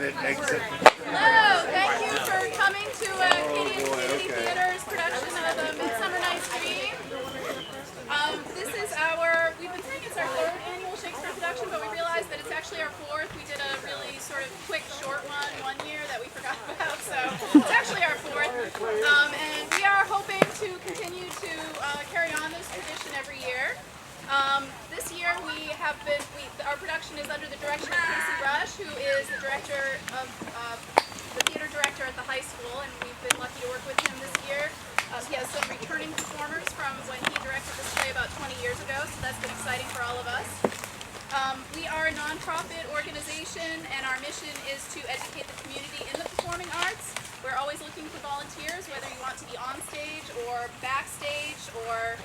minute exit. Hello, thank you for coming to Acadia Community Theater's production of Midsummer Night's Dream. We've been saying it's our third annual Shakespeare production, but we realized that it's actually our fourth. We did a really sort of quick, short one year that we forgot about, so it's actually our fourth. And we are hoping to continue to carry on this tradition every year. This year our production is under the direction of Casey Rush, who is the director of the theater director at the high school, and we've been lucky to work with him this year. He has some returning performers from when he directed this play about 20 years ago, so that's been exciting for all of us. We are a nonprofit organization, and our mission is to educate the community in the performing arts. We're always looking for volunteers, whether you want to be on stage or backstage or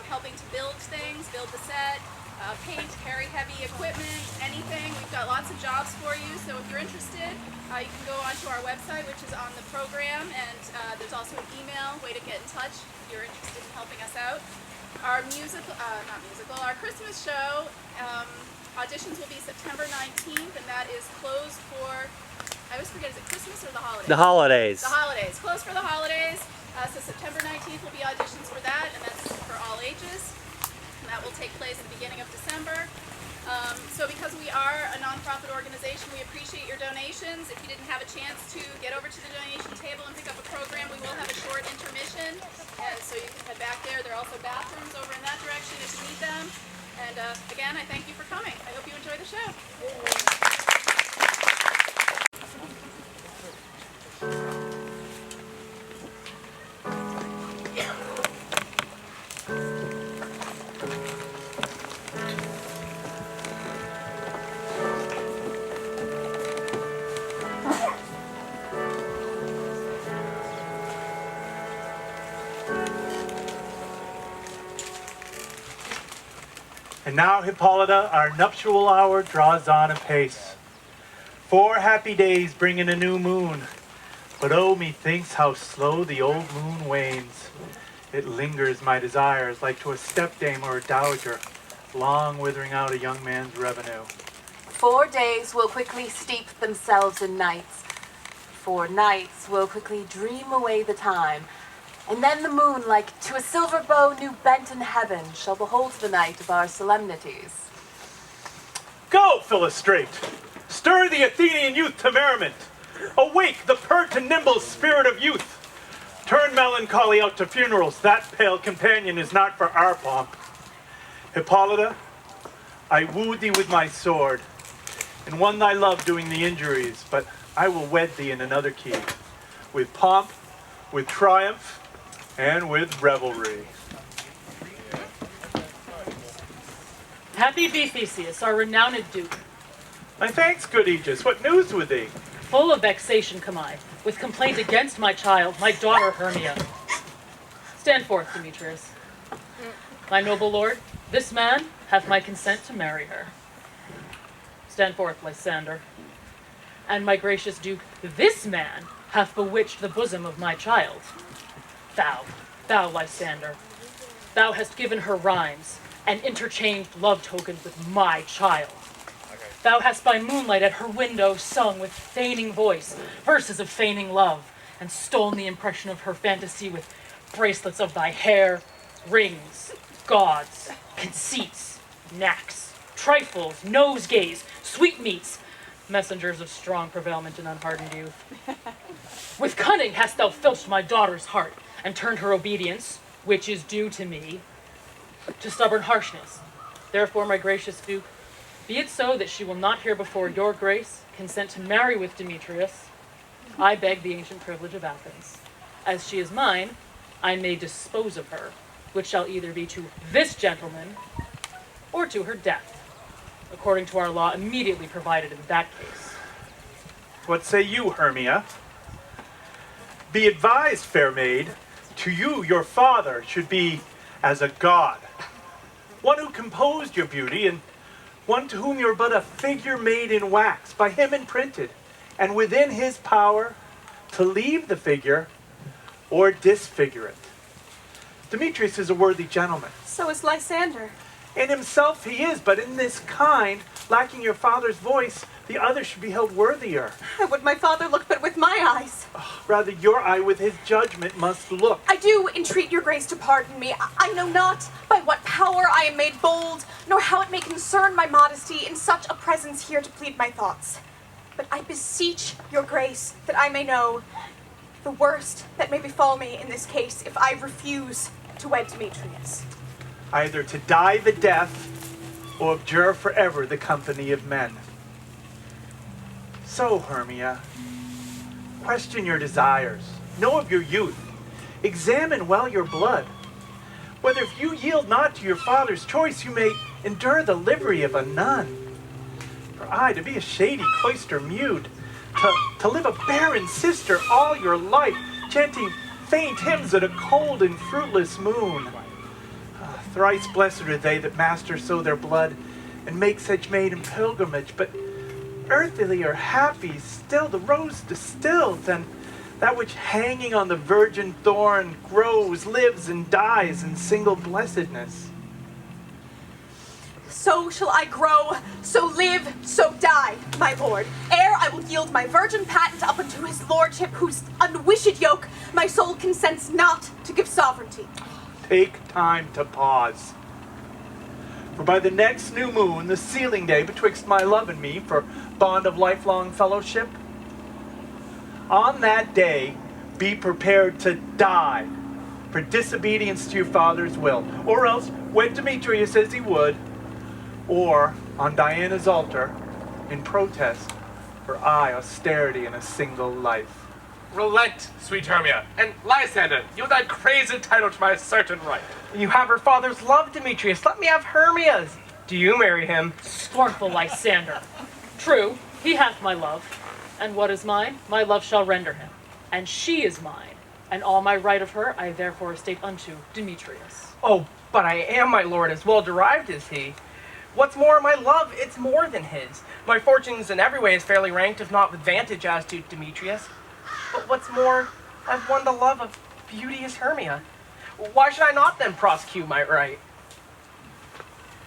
helping to build things, build the set, paint, carry heavy equipment, anything. We've got lots of jobs for you, so if you're interested, you can go onto our website, which is on the program, and there's also an email, way to get in touch if you're interested in helping us out. Our our Christmas show, auditions will be September 19th, and that is closed for, I always forget, is it Christmas or the holidays? The holidays. The holidays. Closed for the holidays. So September 19th will be auditions for that, and that's for all ages. And that will take place at the beginning of December. So because we are a nonprofit organization, we appreciate your donations. If you didn't have a chance to get over to the donation table and pick up a program, we will have a short intermission. And so you can head back there. There are also bathrooms over in that direction if you need them. And again, I thank you for coming. I hope you enjoy the show. And now, Hippolyta, our nuptial hour draws on apace. 4 happy days bring in a new moon. But oh, methinks how slow the old moon wanes. It lingers my desires like to a stepdame or a dowager, long withering out a young man's revenue. 4 days will quickly steep themselves in nights. 4 nights will quickly dream away the time. And then the moon, like to a silver bow new bent in heaven, shall behold the night of our solemnities. Go, Philostrate! Stir the Athenian youth to merriment! Awake the pert and nimble spirit of youth! Turn melancholy out to funerals, that pale companion is not for our pomp. Hippolyta, I wooed thee with my sword, and won thy love doing the injuries, but I will wed thee in another key, with pomp, with triumph, and with revelry. Happy be Theseus, our renowned Duke. My thanks, good Aegis. What news with thee? Full of vexation come I, with complaint against my child, my daughter Hermia. Stand forth, Demetrius. My noble lord, this man hath my consent to marry her. Stand forth, Lysander. And my gracious Duke, this man hath bewitched the bosom of my child. Thou, Lysander, thou hast given her rhymes and interchanged love tokens with my child. Thou hast by moonlight at her window sung with feigning voice verses of feigning love, and stolen the impression of her fantasy with bracelets of thy hair, rings, gauds, conceits, knacks, trifles, nosegays, sweetmeats, messengers of strong prevailment and unhardened youth. With cunning hast thou filched my daughter's heart, and turned her obedience, which is due to me, to stubborn harshness. Therefore, my gracious Duke, be it so that she will not here before your grace consent to marry with Demetrius, I beg the ancient privilege of Athens. As she is mine, I may dispose of her, which shall either be to this gentleman or to her death, according to our law immediately provided in that case. What say you, Hermia? Be advised, fair maid, to you your father should be as a god, one who composed your beauty, and one to whom you're but a figure made in wax, by him imprinted, and within his power to leave the figure or disfigure it. Demetrius is a worthy gentleman. So is Lysander. In himself he is, but in this kind, lacking your father's voice, The other should be held worthier. Would my father look but with my eyes? Rather, your eye with his judgment must look. I do entreat your grace to pardon me. I know not by what power I am made bold, nor how it may concern my modesty in such a presence here to plead my thoughts. But I beseech your grace that I may know the worst that may befall me in this case if I refuse to wed Demetrius. Either to die the death, or abjure forever the company of men. So, Hermia, question your desires. Know of your youth. Examine well your blood. Whether if you yield not to your father's choice, you may endure the livery of a nun. For I, to be a shady cloister mute, to live a barren sister all your life, chanting faint hymns at a cold and fruitless moon. Thrice blessed are they that master so their blood, and make such maiden pilgrimage, but earthly are happy still the rose distilled, and that which hanging on the virgin thorn grows, lives, and dies in single blessedness. So shall I grow, so live, so die, my lord, ere I will yield my virgin patent up unto his lordship, whose unwished yoke my soul consents not to give sovereignty. Take time to pause. For by the next new moon, the sealing day betwixt my love and me for bond of lifelong fellowship, on that day be prepared to die for disobedience to your father's will, or else wed Demetrius as he would, or on Diana's altar in protest for austerity in a single life. Relent, sweet Hermia, and Lysander, you thy crazy title to my certain right. You have her father's love, Demetrius. Let me have Hermia's. Do you marry him? Scornful Lysander. True, he hath my love, and what is mine, my love shall render him. And she is mine, and all my right of her I therefore estate unto Demetrius. Oh, but I am my lord, as well derived as he. What's more, my love, it's more than his. My fortunes in every way is fairly ranked, if not with vantage as to Demetrius. But what's more, I've won the love of beauteous Hermia. Why should I not then prosecute my right?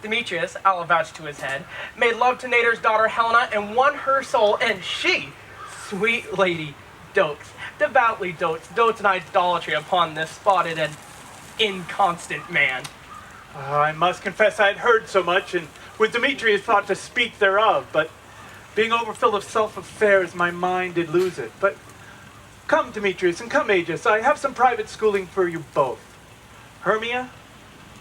Demetrius, I'll vouch to his head, made love to Nader's daughter Helena and won her soul, and she, sweet lady, devoutly dotes in idolatry upon this spotted and inconstant man. I must confess I had heard so much, and with Demetrius thought to speak thereof, but being overfilled of self-affairs, my mind did lose it. But come, Demetrius, and come, Aegis, I have some private schooling for you both. Hermia,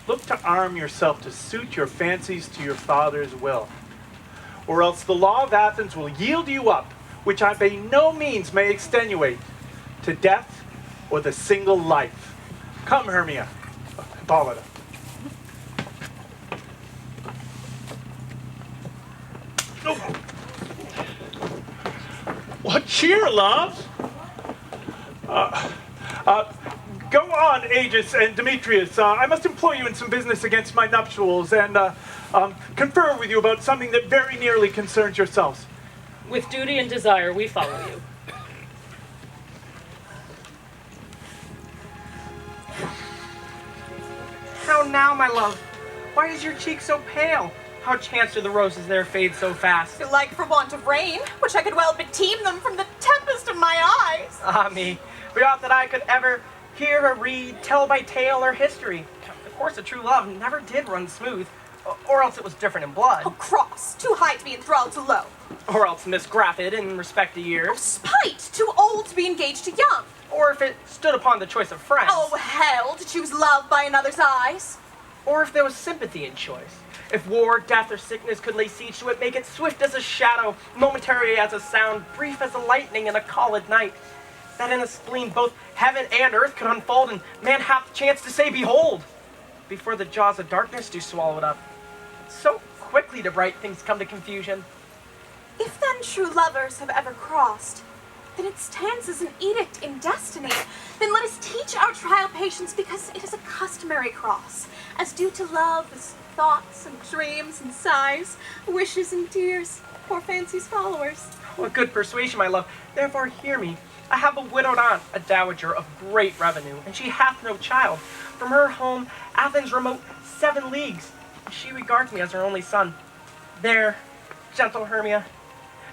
look to arm yourself to suit your fancies to your father's will, or else the law of Athens will yield you up, which I by no means may extenuate, to death or the single life. Come, Hermia, Hippolyta. What cheer, love? Go on, Aegis and Demetrius. I must employ you in some business against my nuptials and confer with you about something that very nearly concerns yourselves. With duty and desire, we follow you. How now, my love? Why is your cheek so pale? How chance do the roses there fade so fast? Like for want of rain, which I could well beteem them from the tempest of my eyes. Ah, me. Without that I could ever hear or read, tell by tale or history. Of course, a true love never did run smooth, or else it was different in blood. Oh, cross, too high to be enthralled to low. Or else misgrafted in respect to Oh, years. spite, too old to be engaged to young. Or if it stood upon the choice of friends. Oh, hell, to choose love by another's eyes. Or if there was sympathy in choice. If war, death, or sickness could lay siege to it, make it swift as a shadow, momentary as a sound, brief as a lightning in a cauled night. That in a spleen both heaven and earth could unfold, and man hath the chance to say, behold, before the jaws of darkness do swallow it up. So quickly do bright things come to confusion. If then true lovers have ever crossed, then it stands as an edict in destiny. Then let us teach our trial patience, because it is a customary cross, as due to love as thoughts and dreams and sighs, wishes and tears, poor fancy's followers. What good persuasion, my love. Therefore hear me. I have a widowed aunt, a dowager of great revenue, and she hath no child. From her home, Athens remote 7 leagues. She regards me as her only son. There, gentle Hermia,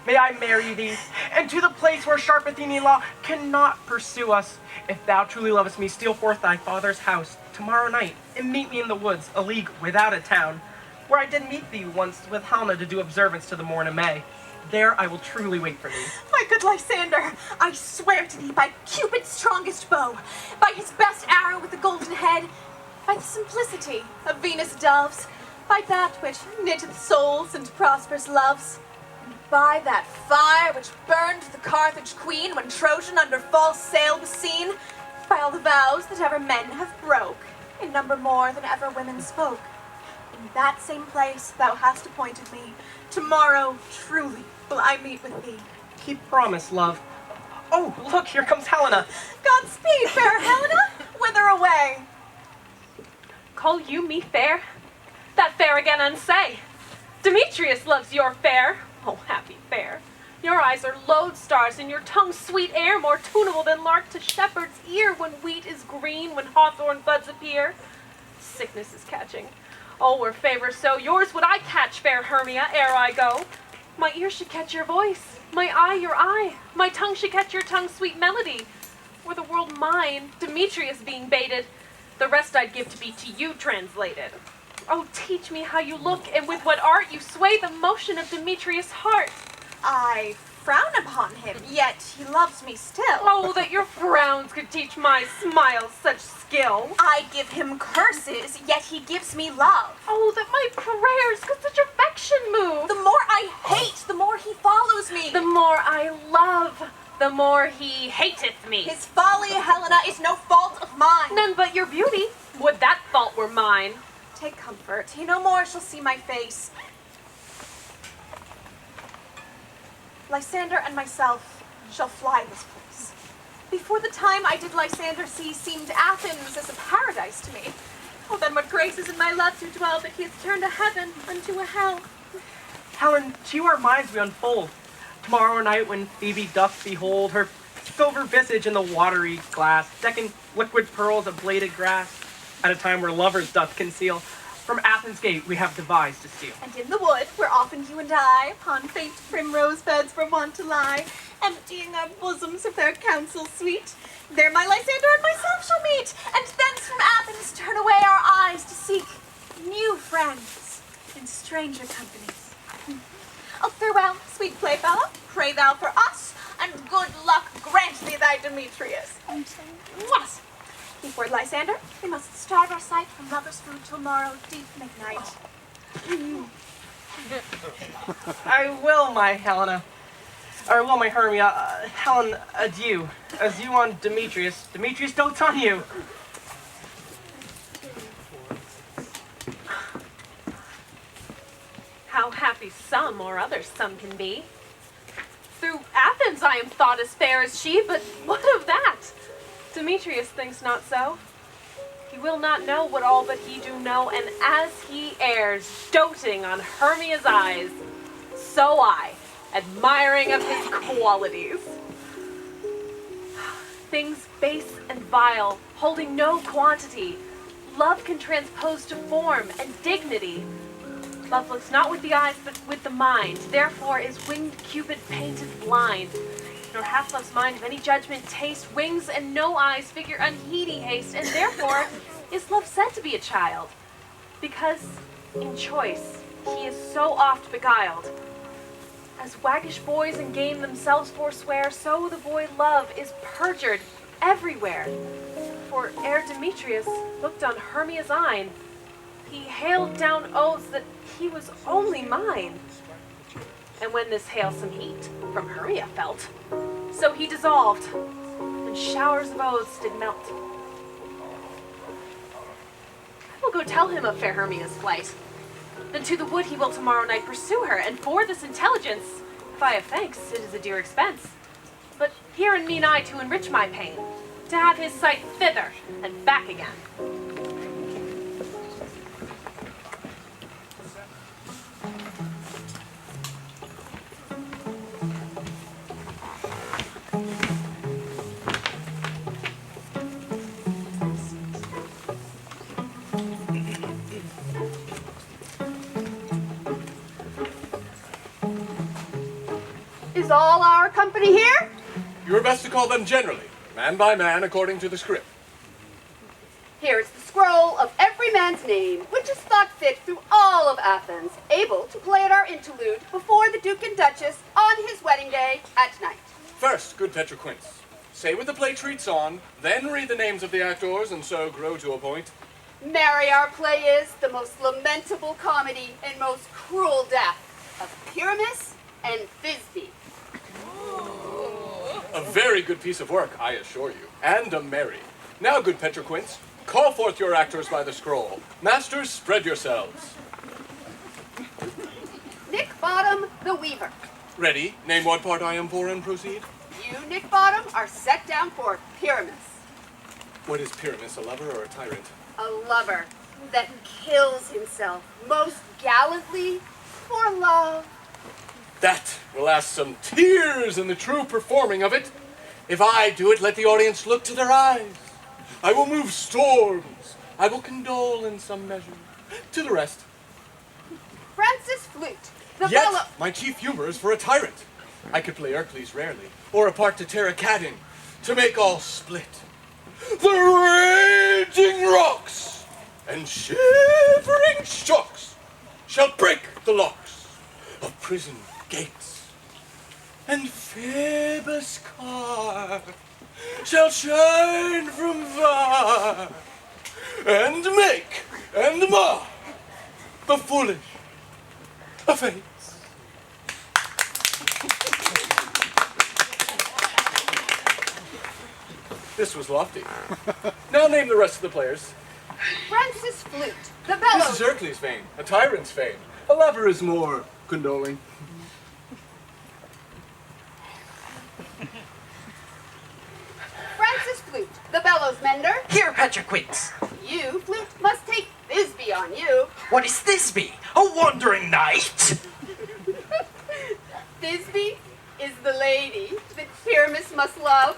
may I marry thee, and to the place where sharp Athenian law cannot pursue us. If thou truly lovest me, steal forth thy father's house tomorrow night, and meet me in the woods, a league without a town, where I did meet thee once with Helena to do observance to the morn of May. There I will truly wait for thee. My good Lysander, I swear to thee by Cupid's strongest bow, by his best arrow with the golden head, by the simplicity of Venus' doves, by that which knitteth souls and prospers loves, and by that fire which burned the Carthage queen when Trojan under false sail was seen, by all the vows that ever men have broke, in number more than ever women spoke. In that same place thou hast appointed me, tomorrow truly will I meet with thee. Keep promise, love. Oh, look, here comes Helena. Godspeed, fair Helena, whither away? Call you me fair? That fair again unsay. Demetrius loves your fair. Oh, happy fair. Your eyes are lodestars, and your tongue sweet air, more tunable than lark to shepherd's ear when wheat is green, when hawthorn buds appear. Sickness is catching. Oh, were favor so, yours would I catch, fair Hermia, ere I go. My ear should catch your voice, my eye your eye, my tongue should catch your tongue's sweet melody. Were the world mine, Demetrius being baited, the rest I'd give to be to you translated. Oh, teach me how you look, and with what art you sway the motion of Demetrius' heart. I frown upon him, yet he loves me still. Oh, that your frowns could teach my smiles such skill. I give him curses, yet he gives me love. Oh, that my prayers could such affection move. The more I hate, the more he follows me. The more I love, the more he hateth me. His folly, Helena, is no fault of mine. None but your beauty. Would that fault were mine. Take comfort, he no more shall see my face. Lysander and myself shall fly this place. Before the time I did Lysander see, seemed Athens as a paradise to me. Oh, then what graces in my love do dwell, that he has turned a heaven unto a hell. Helen, to our minds we unfold. Tomorrow night when Phoebe doth behold her silver visage in the watery glass, decking liquid pearls of bladed grass, at a time where lovers doth conceal, from Athens' gate we have devised to steal. And in the wood, where often you and I, upon faint primrose beds were wont to lie, emptying our bosoms of their counsel sweet, there my Lysander and myself shall meet, and thence from Athens turn away our eyes to seek new friends in stranger companies. Oh, farewell, sweet playfellow, pray thou for us, and good luck grant thee thy Demetrius. What? Keep word, Lysander, we must starve our sight from lovers' food till morrow deep midnight. I will, my Helena. Or will, my Hermia. Helen, adieu. As you on Demetrius, Demetrius dotes on you. How happy some or others some can be. Through Athens I am thought as fair as she, but what of that? Demetrius thinks not so. He will not know what all but he do know, and as he errs, doting on Hermia's eyes, so I, admiring of his qualities. Things base and vile, holding no quantity, love can transpose to form and dignity. Love looks not with the eyes, but with the mind. Therefore is winged Cupid painted blind. Nor hath love's mind of any judgment taste, wings and no eyes, figure unheedy haste, and therefore is love said to be a child. Because in choice he is so oft beguiled. As waggish boys in game themselves forswear, so the boy love is perjured everywhere. For ere Demetrius looked on Hermia's eyne, he hailed down oaths that he was only mine. And when this hailsome heat from Hermia felt, so he dissolved, and showers of oaths did melt. I will go tell him of fair Hermia's flight. Then to the wood he will tomorrow night pursue her, and for this intelligence, if I have thanks, it is a dear expense. But here in mean I to enrich my pain, to have his sight thither and back again. Is all our company here? You're best to call them generally, man by man, according to the script. Here is the scroll of every man's name, which is thought fit through all of Athens, able to play at our interlude before the Duke and Duchess on his wedding day at night. First, good Petroquince, say what the play treats on, then read the names of the actors, and so grow to a point. Marry, our play is the most lamentable comedy and most cruel death of Pyramus and Thisbe. A very good piece of work, I assure you, and a merry. Now, good Petroquince, call forth your actors by the scroll. Masters, spread yourselves. Nick Bottom, the Weaver. Ready? Name what part I am for and proceed. You, Nick Bottom, are set down for Pyramus. What is Pyramus, a lover or a tyrant? A lover that kills himself most gallantly for love. That will ask some tears in the true performing of it. If I do it, let the audience look to their eyes. I will move storms. I will condole in some measure. To the rest. Francis Flute, the Yet, fellow... my chief humor is for a tyrant. I could play Hercules rarely, or a part to tear a cat in, to make all split. The raging rocks and shivering shocks shall break the locks of prison gates, and Phoebus' car shall shine from far, and make and mar the foolish a fates. This was lofty. Now name the rest of the players. Francis Flute, the This bellows... is Hercules' fame, a tyrant's fame. A lover is more condoling. Francis Flute, the bellows mender. Here, Petroquince. You, Flute, must take Thisbe on you. What is Thisbe? A wandering knight? Thisbe is the lady that Pyramus must love.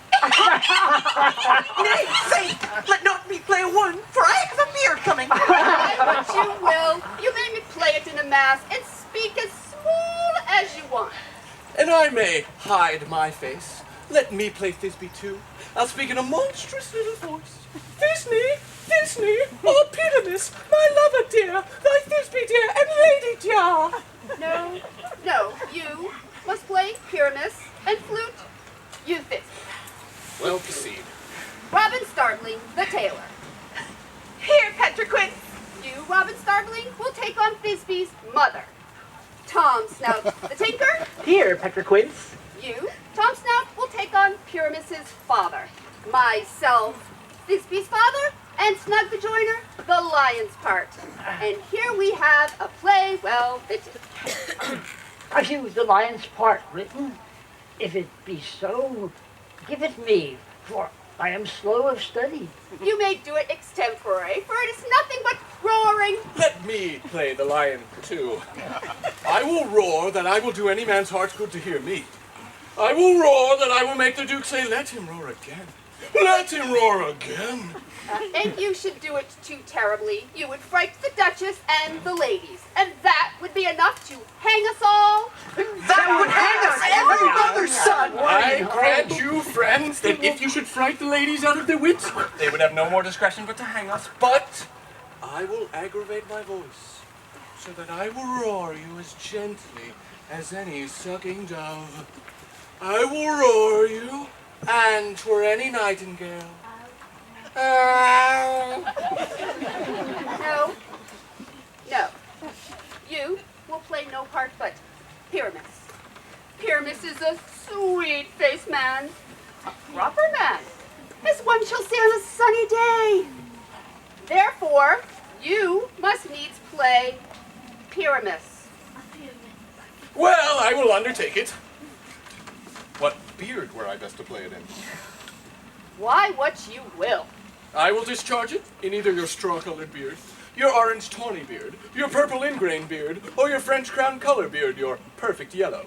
Nay, say, let not me play one, for I have a beard coming. Try what you will. You may me play it in a mass and speak as smooth as you want. And I may hide my face. Let me play Thisbe too. I'll speak in a monstrous little voice. Thisbe, oh Pyramus, my lover dear, thy Thisbe dear and lady dear. No, you must play Pyramus and Flute, you Thisbe. Well, proceed. Robin Starveling, the tailor. Here, Petroquince. You, Robin Starveling, will take on Thisbe's mother. Tom Snout, the tinker. Here, Petroquince. You, Tom Snout, will take on Pyramus's father. Myself, Thisbe's father, and Snug the Joiner, the lion's part. And here we have a play well fitted. Have you the lion's part written? If it be so, give it me, for I am slow of study. You may do it extempore, for it is nothing but roaring. Let me play the lion too. I will roar that I will do any man's heart good to hear me. I will roar that I will make the Duke say, let him roar again. Let him roar again. And you should do it too terribly. You would fright the Duchess and the ladies, and that would be enough to hang us all. That would hang us, every mother's son. I grant you, friends, that if you should fright the ladies out of their wits, they would have no more discretion but to hang us. But I will aggravate my voice, so that I will roar you as gently as any sucking dove. I will roar you, and 'twere any nightingale. No. You will play no part but Pyramus. Pyramus is a sweet-faced man, a proper man, as one shall say on a sunny day. Therefore, you must needs play Pyramus. Well, I will undertake it. What beard were I best to play it in? Why, what you will. I will discharge it in either your straw-colored beard, your orange tawny beard, your purple ingrain beard, or your French crown color beard, your perfect yellow.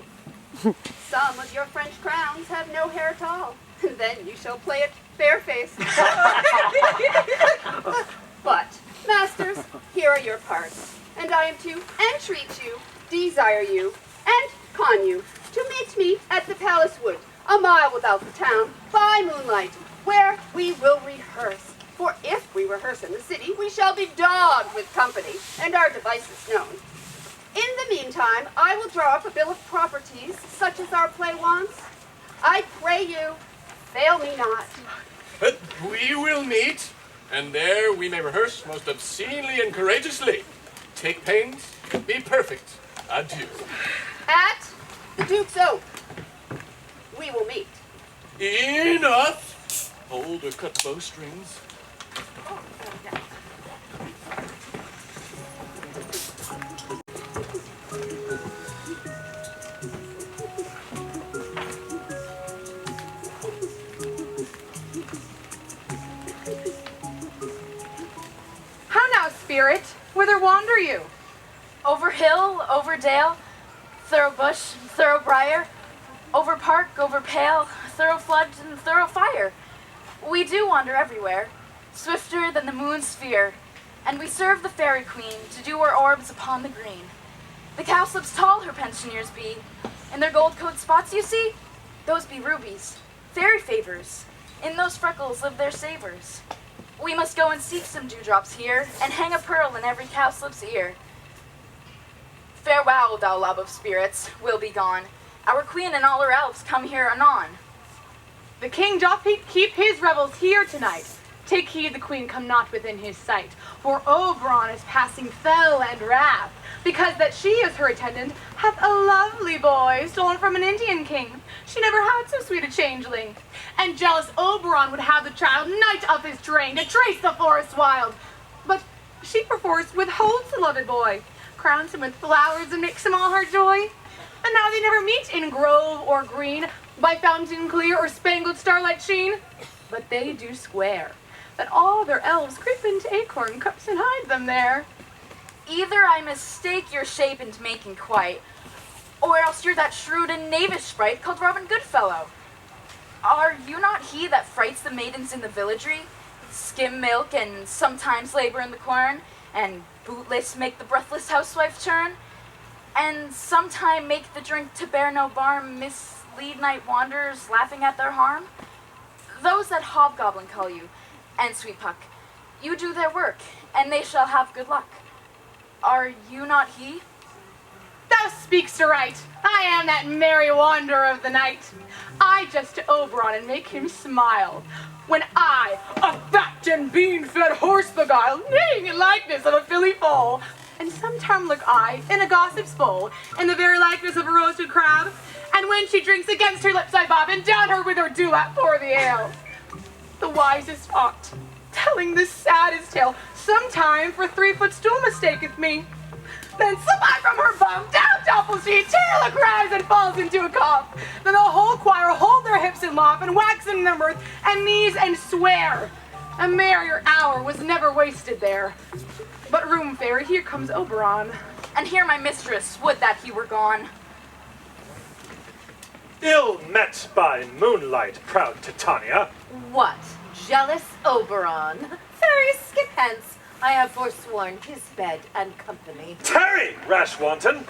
Some of your French crowns have no hair at all. Then you shall play it barefaced. But, masters, here are your parts, and I am to entreat you, desire you, and con you to meet me at the palace wood, a mile without the town, by moonlight, where we will rehearse. For if we rehearse in the city, we shall be dogged with company, and our devices known. In the meantime, I will draw up a bill of properties, such as our play wants. I pray you, fail me not. We will meet, and there we may rehearse most obscenely and courageously. Take pains, be perfect. Adieu. At the Duke's Oak, we will meet. Enough! Hold or cut bowstrings. How now, spirit? Whither wander you? Over hill, over dale, thorough bush, thorough briar, over park, over pale, thorough flood, and thorough fire. We do wander everywhere, swifter than the moon's sphere, and we serve the fairy queen to do her orbs upon the green. The cowslips tall her pensioners be, in their gold coat spots you see, those be rubies, fairy favors, in those freckles live their savors. We must go and seek some dewdrops here, and hang a pearl in every cowslip's ear. Farewell, thou love of spirits, we'll be gone. Our queen and all her elves come here anon. The king doth keep his revels here tonight. Take heed the queen come not within his sight, for Oberon is passing fell and wrath, because that she is her attendant hath a lovely boy stolen from an Indian king. She never had so sweet a changeling. And jealous Oberon would have the child knight of his train to trace the forest wild. But she perforce withholds the loved boy, crowns him with flowers and makes him all her joy. And now they never meet in grove or green, by fountain clear or spangled starlight sheen. But they do swear that all their elves creep into acorn cups and hide them there. Either I mistake your shape and making quite, or else you're that shrewd and knavish sprite called Robin Goodfellow. Are you not he that frights the maidens in the villagery, skim milk and sometimes labor in the corn, and bootless make the breathless housewife turn, and sometime make the drink to bear no barm, mislead night wanderers laughing at their harm? Those that hobgoblin call you, and sweet Puck, you do their work, and they shall have good luck. Are you not he? Thou speak'st aright. I am that merry wanderer of the night. I jest to Oberon and make him smile, when I, a fat and bean-fed horse beguile, neighing in likeness of a filly foal, and sometime look I, in a gossip's bowl, in the very likeness of a roasted crab, and when she drinks against her lips I bob, and down her with her dewlap pour the ale. The wisest oft, telling this saddest tale, sometime for 3-foot stool mistaketh me. Then slip I from her bum, down topples she, Taylor cries and falls into a cough. Then the whole choir hold their hips and laugh, and wax in their mirth, and knees and swear. A merrier hour was never wasted there. But room fairy, here comes Oberon. And here my mistress, would that he were gone. Ill met by moonlight, proud Titania. What? Jealous Oberon? Fairy, skip hence. I have forsworn his bed and company. Tarry, rash wanton!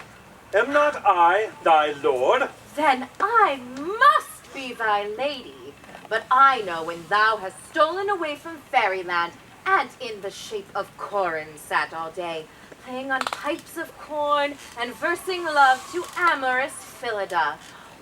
Am not I thy lord? Then I must be thy lady. But I know when thou hast stolen away from fairyland, and in the shape of Corin sat all day, playing on pipes of corn and versing love to amorous Phillida.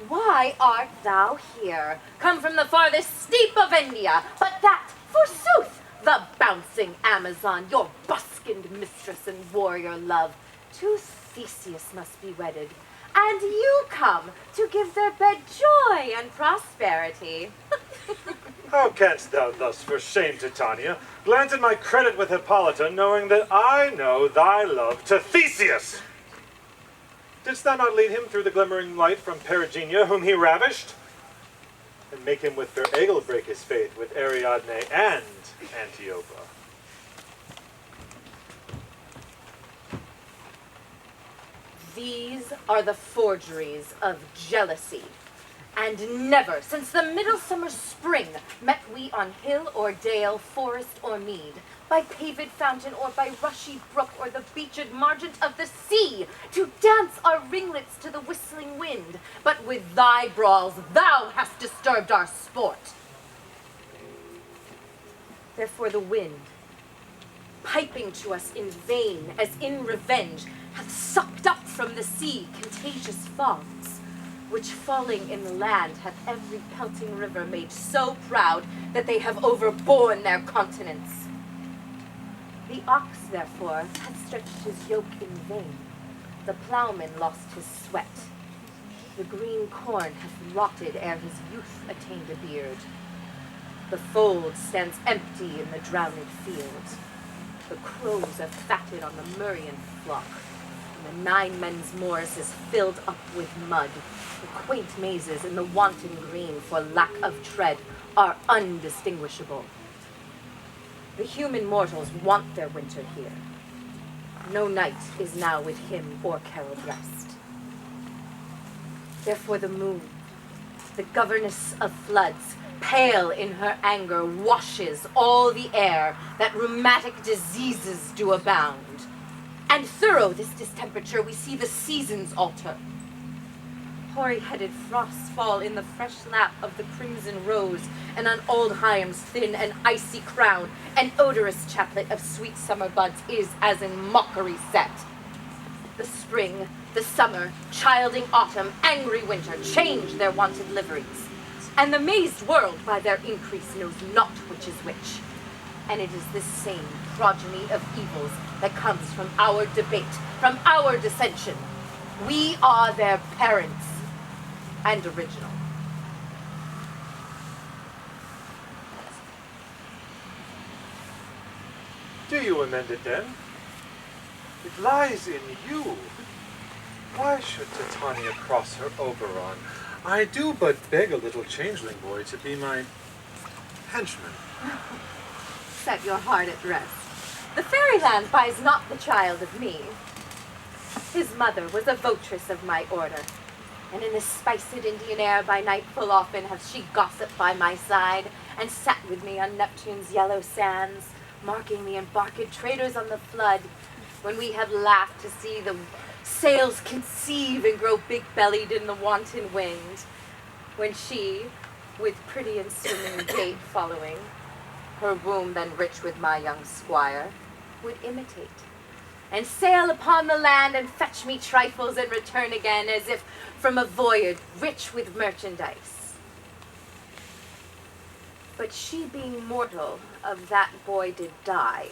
Why art thou here, come from the farthest steep of India, but that, forsooth, the bouncing Amazon, your buskined mistress and warrior love, to Theseus must be wedded, and you come to give their bed joy and prosperity. How canst thou thus for shame, Titania, glance at my credit with Hippolyta, knowing that I know thy love to Theseus? Didst thou not lead him through the glimmering light from Perigenia, whom he ravished? And make him with fair Egil break his faith with Ariadne and Antiopa. These are the forgeries of jealousy, And never, since the midsummer spring, met we on hill or dale, forest or mead, by paved fountain or by rushy brook or the beached margent of the sea, to dance our ringlets to the whistling wind. But with thy brawls thou hast disturbed our sport. Therefore the wind, piping to us in vain, as in revenge, hath sucked up from the sea contagious fogs, which falling in the land hath every pelting river made so proud that they have overborne their continents. The ox, therefore, hath stretched his yoke in vain. The ploughman lost his sweat. The green corn hath rotted ere his youth attained a beard. The fold stands empty in the drowned field. The crows are fatted on the murrian flock, and the 9 men's moors is filled up with mud. The quaint mazes in the wanton green for lack of tread are undistinguishable. The human mortals want their winter here. No night is now with him or caroled rest. Therefore the moon, the governess of floods, pale in her anger, washes all the air that rheumatic diseases do abound. And thorough this distemperature, we see the seasons alter. Hoary-headed frosts fall in the fresh lap of the crimson rose, and on old Hyam's thin and icy crown, an odorous chaplet of sweet summer buds is as in mockery set. The spring, the summer, childing autumn, angry winter change their wonted liveries, and the mazed world by their increase knows not which is which. And it is this same progeny of evils that comes from our debate, from our dissension. We are their parents, and original. Do you amend it then? It lies in you. Why should Titania cross her Oberon? I do but beg a little changeling boy to be my henchman. Set your heart at rest. The fairyland buys not the child of me. His mother was a votress of my order, and in the spiced Indian air by night full often hath she gossiped by my side, and sat with me on Neptune's yellow sands, marking the embarked traders on the flood, when we have laughed to see the sails conceive and grow big-bellied in the wanton wind, when she, with pretty and swimming gait following, her womb then rich with my young squire, would imitate, and sail upon the land and fetch me trifles and return again as if from a voyage rich with merchandise. But she being mortal, of that boy did die,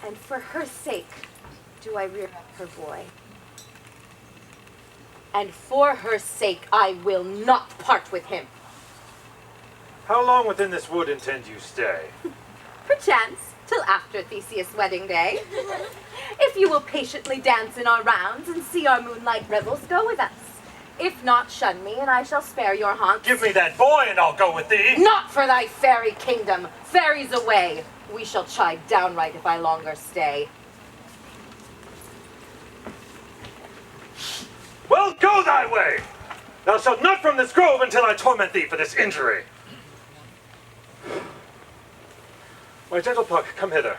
and for her sake do I rear up her boy. And for her sake I will not part with him. How long within this wood intend you stay? Perchance, till after Theseus' wedding day. If you will patiently dance in our rounds and see our moonlight revels, go with us. If not, shun me, and I shall spare your haunts. Give me that boy, and I'll go with thee. Not for thy fairy kingdom. Fairies away. We shall chide downright if I longer stay. Well, go thy way! Thou shalt not from this grove until I torment thee for this injury. My gentle Puck, come hither.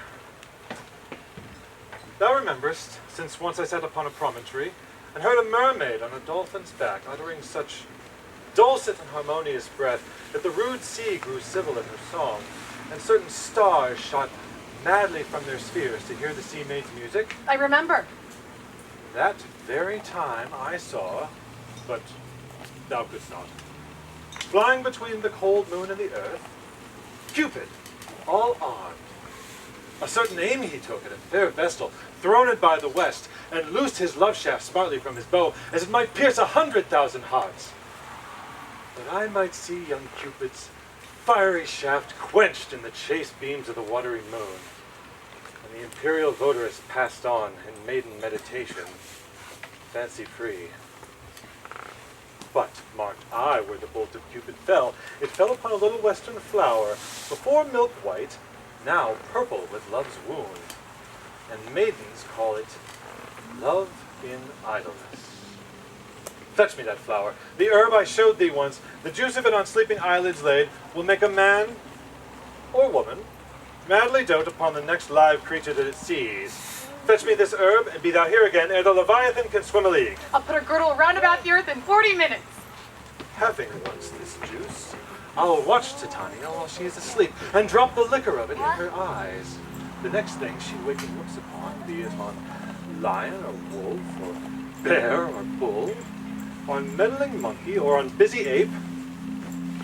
Thou rememberest, since once I sat upon a promontory, and heard a mermaid on a dolphin's back uttering such dulcet and harmonious breath that the rude sea grew civil in her song, and certain stars shot madly from their spheres to hear the sea maid's music? I remember. That very time I saw, but thou couldst not, flying between the cold moon and the earth, Cupid, all armed. A certain aim he took at a fair vestal, thrown it by the west, and loosed his love shaft smartly from his bow, as it might pierce 100,000 hearts. That I might see young Cupid's fiery shaft quenched in the chaste beams of the watery moon, and the imperial votaress passed on in maiden meditation, fancy-free. But, marked I, where the bolt of Cupid fell, it fell upon a little western flower, before milk white, now purple with love's wound, and maidens call it love in idleness. Fetch me that flower. The herb I showed thee once, the juice of it on sleeping eyelids laid, will make a man or woman madly dote upon the next live creature that it sees. Fetch me this herb, and be thou here again ere the Leviathan can swim a league. I'll put a girdle round about the earth in 40 minutes. Having once this juice, I'll watch Titania while she is asleep, and drop the liquor of it in her eyes. The next thing she waking looks upon, be it on lion or wolf, or bear or bull, on meddling monkey or on busy ape,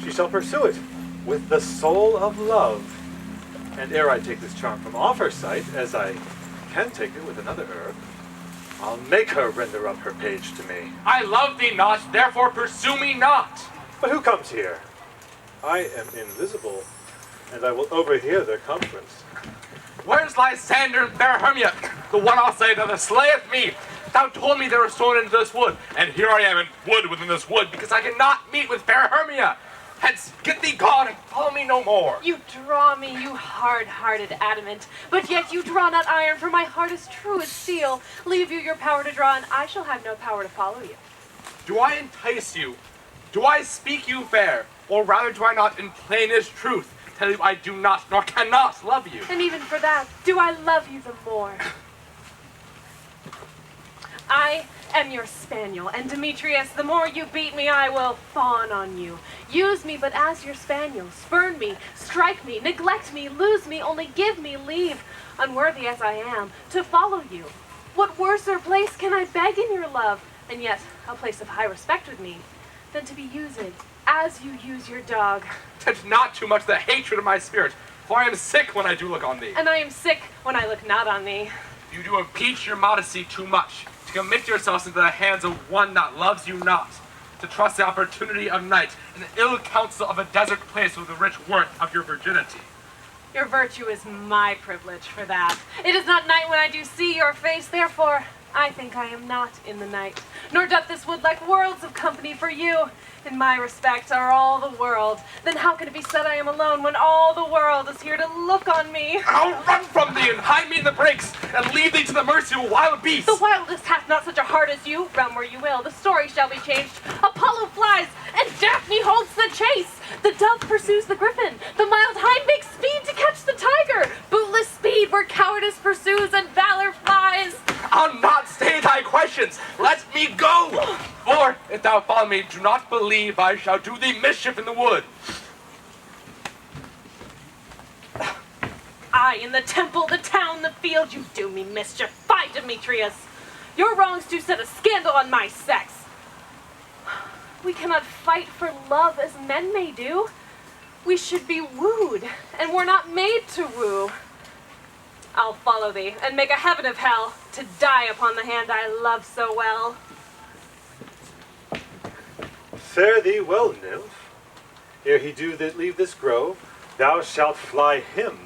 she shall pursue it with the soul of love. And ere I take this charm from off her sight, as I can take it with another herb, I'll make her render up her page to me. I love thee not, therefore pursue me not. But who comes here? I am invisible, and I will overhear their conference. Where's Lysander and fair Hermia? The one I'll say that slayeth me. Thou told me they were stolen into this wood, and here I am in wood within this wood, because I cannot meet with fair Hermia. Hence, get thee gone and follow me no more. You draw me, you hard-hearted adamant, but yet you draw not iron, for my heart is true as steel. Leave you your power to draw, and I shall have no power to follow you. Do I entice you? Do I speak you fair? Or rather do I not in plainest truth tell you I do not nor cannot love you? And even for that, do I love you the more? I am your spaniel, and Demetrius, the more you beat me, I will fawn on you. Use me but as your spaniel, spurn me, strike me, neglect me, lose me, only give me leave, unworthy as I am, to follow you. What worser place can I beg in your love, and yet a place of high respect with me, than to be used as you use your dog? Tempt not too much the hatred of my spirit, for I am sick when I do look on thee. And I am sick when I look not on thee. You do impeach your modesty too much, to commit yourselves into the hands of one that loves you not, to trust the opportunity of night and the ill counsel of a desert place with the rich worth of your virginity. Your virtue is my privilege for that. It is not night when I do see your face, therefore I think I am not in the night, nor doth this wood like worlds of company for you. In my respect are all the world. Then how can it be said I am alone when all the world is here to look on me? I'll run from thee and hide me in the brakes and leave thee to the mercy of a wild beast. The wildest hath not such a heart as you. Run where you will, the story shall be changed. Apollo flies, and Daphne holds the chase. The dove pursues the griffin. The mild hind makes speed to catch the tiger. Bootless speed where cowardice pursues and valor flies. I'll not stay thy questions. Let me go. For if thou follow me, do not believe I shall do thee mischief in the wood. I in the temple, the town, the field, you do me mischief. Fie, Demetrius. Your wrongs do set a scandal on my sex. We cannot fight for love as men may do. We should be wooed, and we're not made to woo. I'll follow thee, and make a heaven of hell, to die upon the hand I love so well. Fare thee well, nymph. Ere he do leave this grove, thou shalt fly him,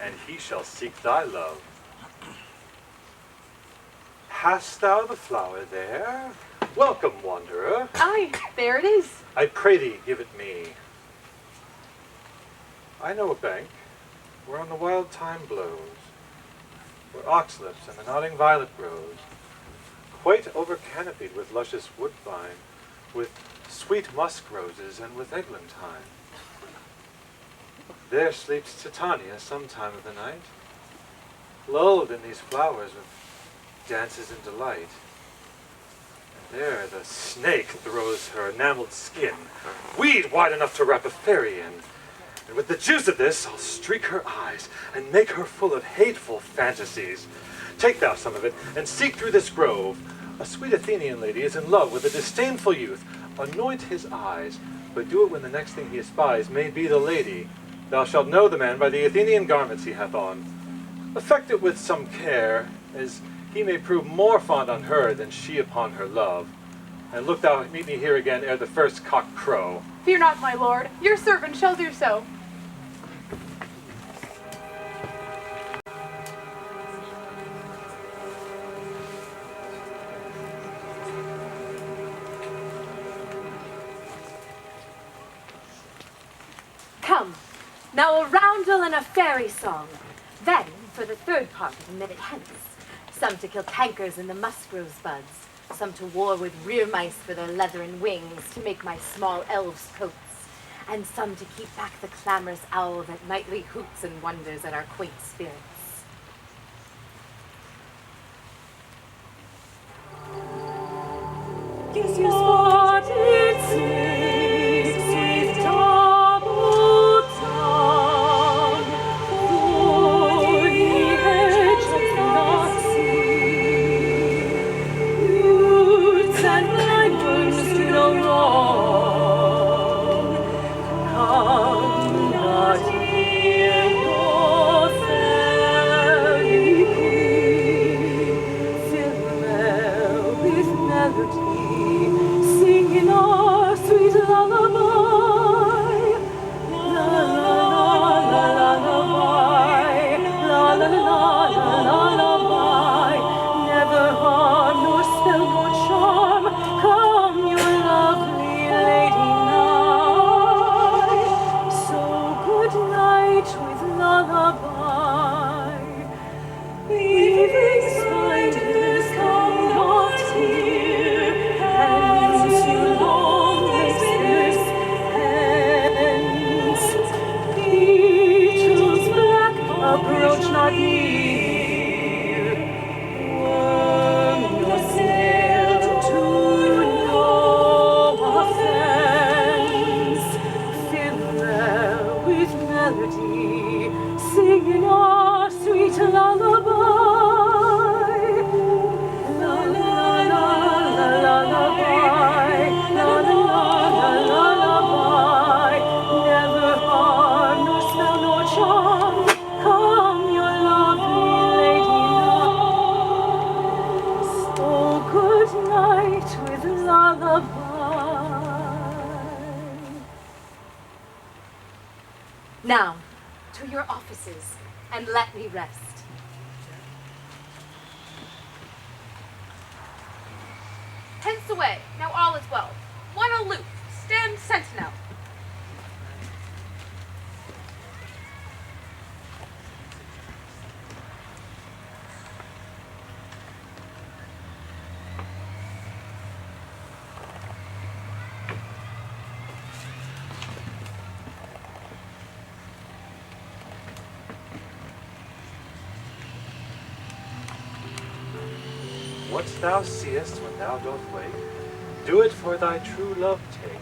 and he shall seek thy love. Hast thou the flower there? Welcome, wanderer. Aye, there it is. I pray thee, give it me. I know a bank whereon the wild thyme blows, where oxlips and the nodding violet grows, quite over-canopied with luscious woodbine, with sweet musk roses and with eglantine. There sleeps Titania some time of the night, lulled in these flowers with dances and delight. And there the snake throws her enameled skin, weed wide enough to wrap a fairy in. And with the juice of this, I'll streak her eyes and make her full of hateful fantasies. Take thou some of it, and seek through this grove. A sweet Athenian lady is in love with a disdainful youth. Anoint his eyes, but do it when the next thing he espies may be the lady. Thou shalt know the man by the Athenian garments he hath on. Affect it with some care, as he may prove more fond on her than she upon her love. And look thou meet me here again ere the first cock crow. Fear not, my lord. Your servant shall do so. Come, now a roundel and a fairy song. Then, for the third part of a minute hence, some to kill cankers in the musk rose buds, some to war with rear mice for their leathern wings to make my small elves coats, and some to keep back the clamorous owl that nightly hoots and wonders at our quaint spirits. Yes, what it sings with double tongue, for the edge of the sea. Youths and blind ones do no wrong. Come not hear your fairy queen, fill them with melody, singing our sweet lullaby. La la la la lullaby, la la la la lullaby. Never harm nor spell nor charm, come your lovely lady nigh. So good night with lullaby. Leaving spiders come not here, and to long listeners hence. Beetles black approach not near, worm nor snail to no offense. Fill them with melody, singing our sweet lullaby. La la la la lullaby, la la la la lullaby. Never harm nor spell nor charm, come your lovely lady nice. Oh, good night with lullaby. Now, to your offices, and let me rest. Hence away, now all is well. One aloof, stand sentinel. What thou seest when thou doth wake, do it for thy true love take.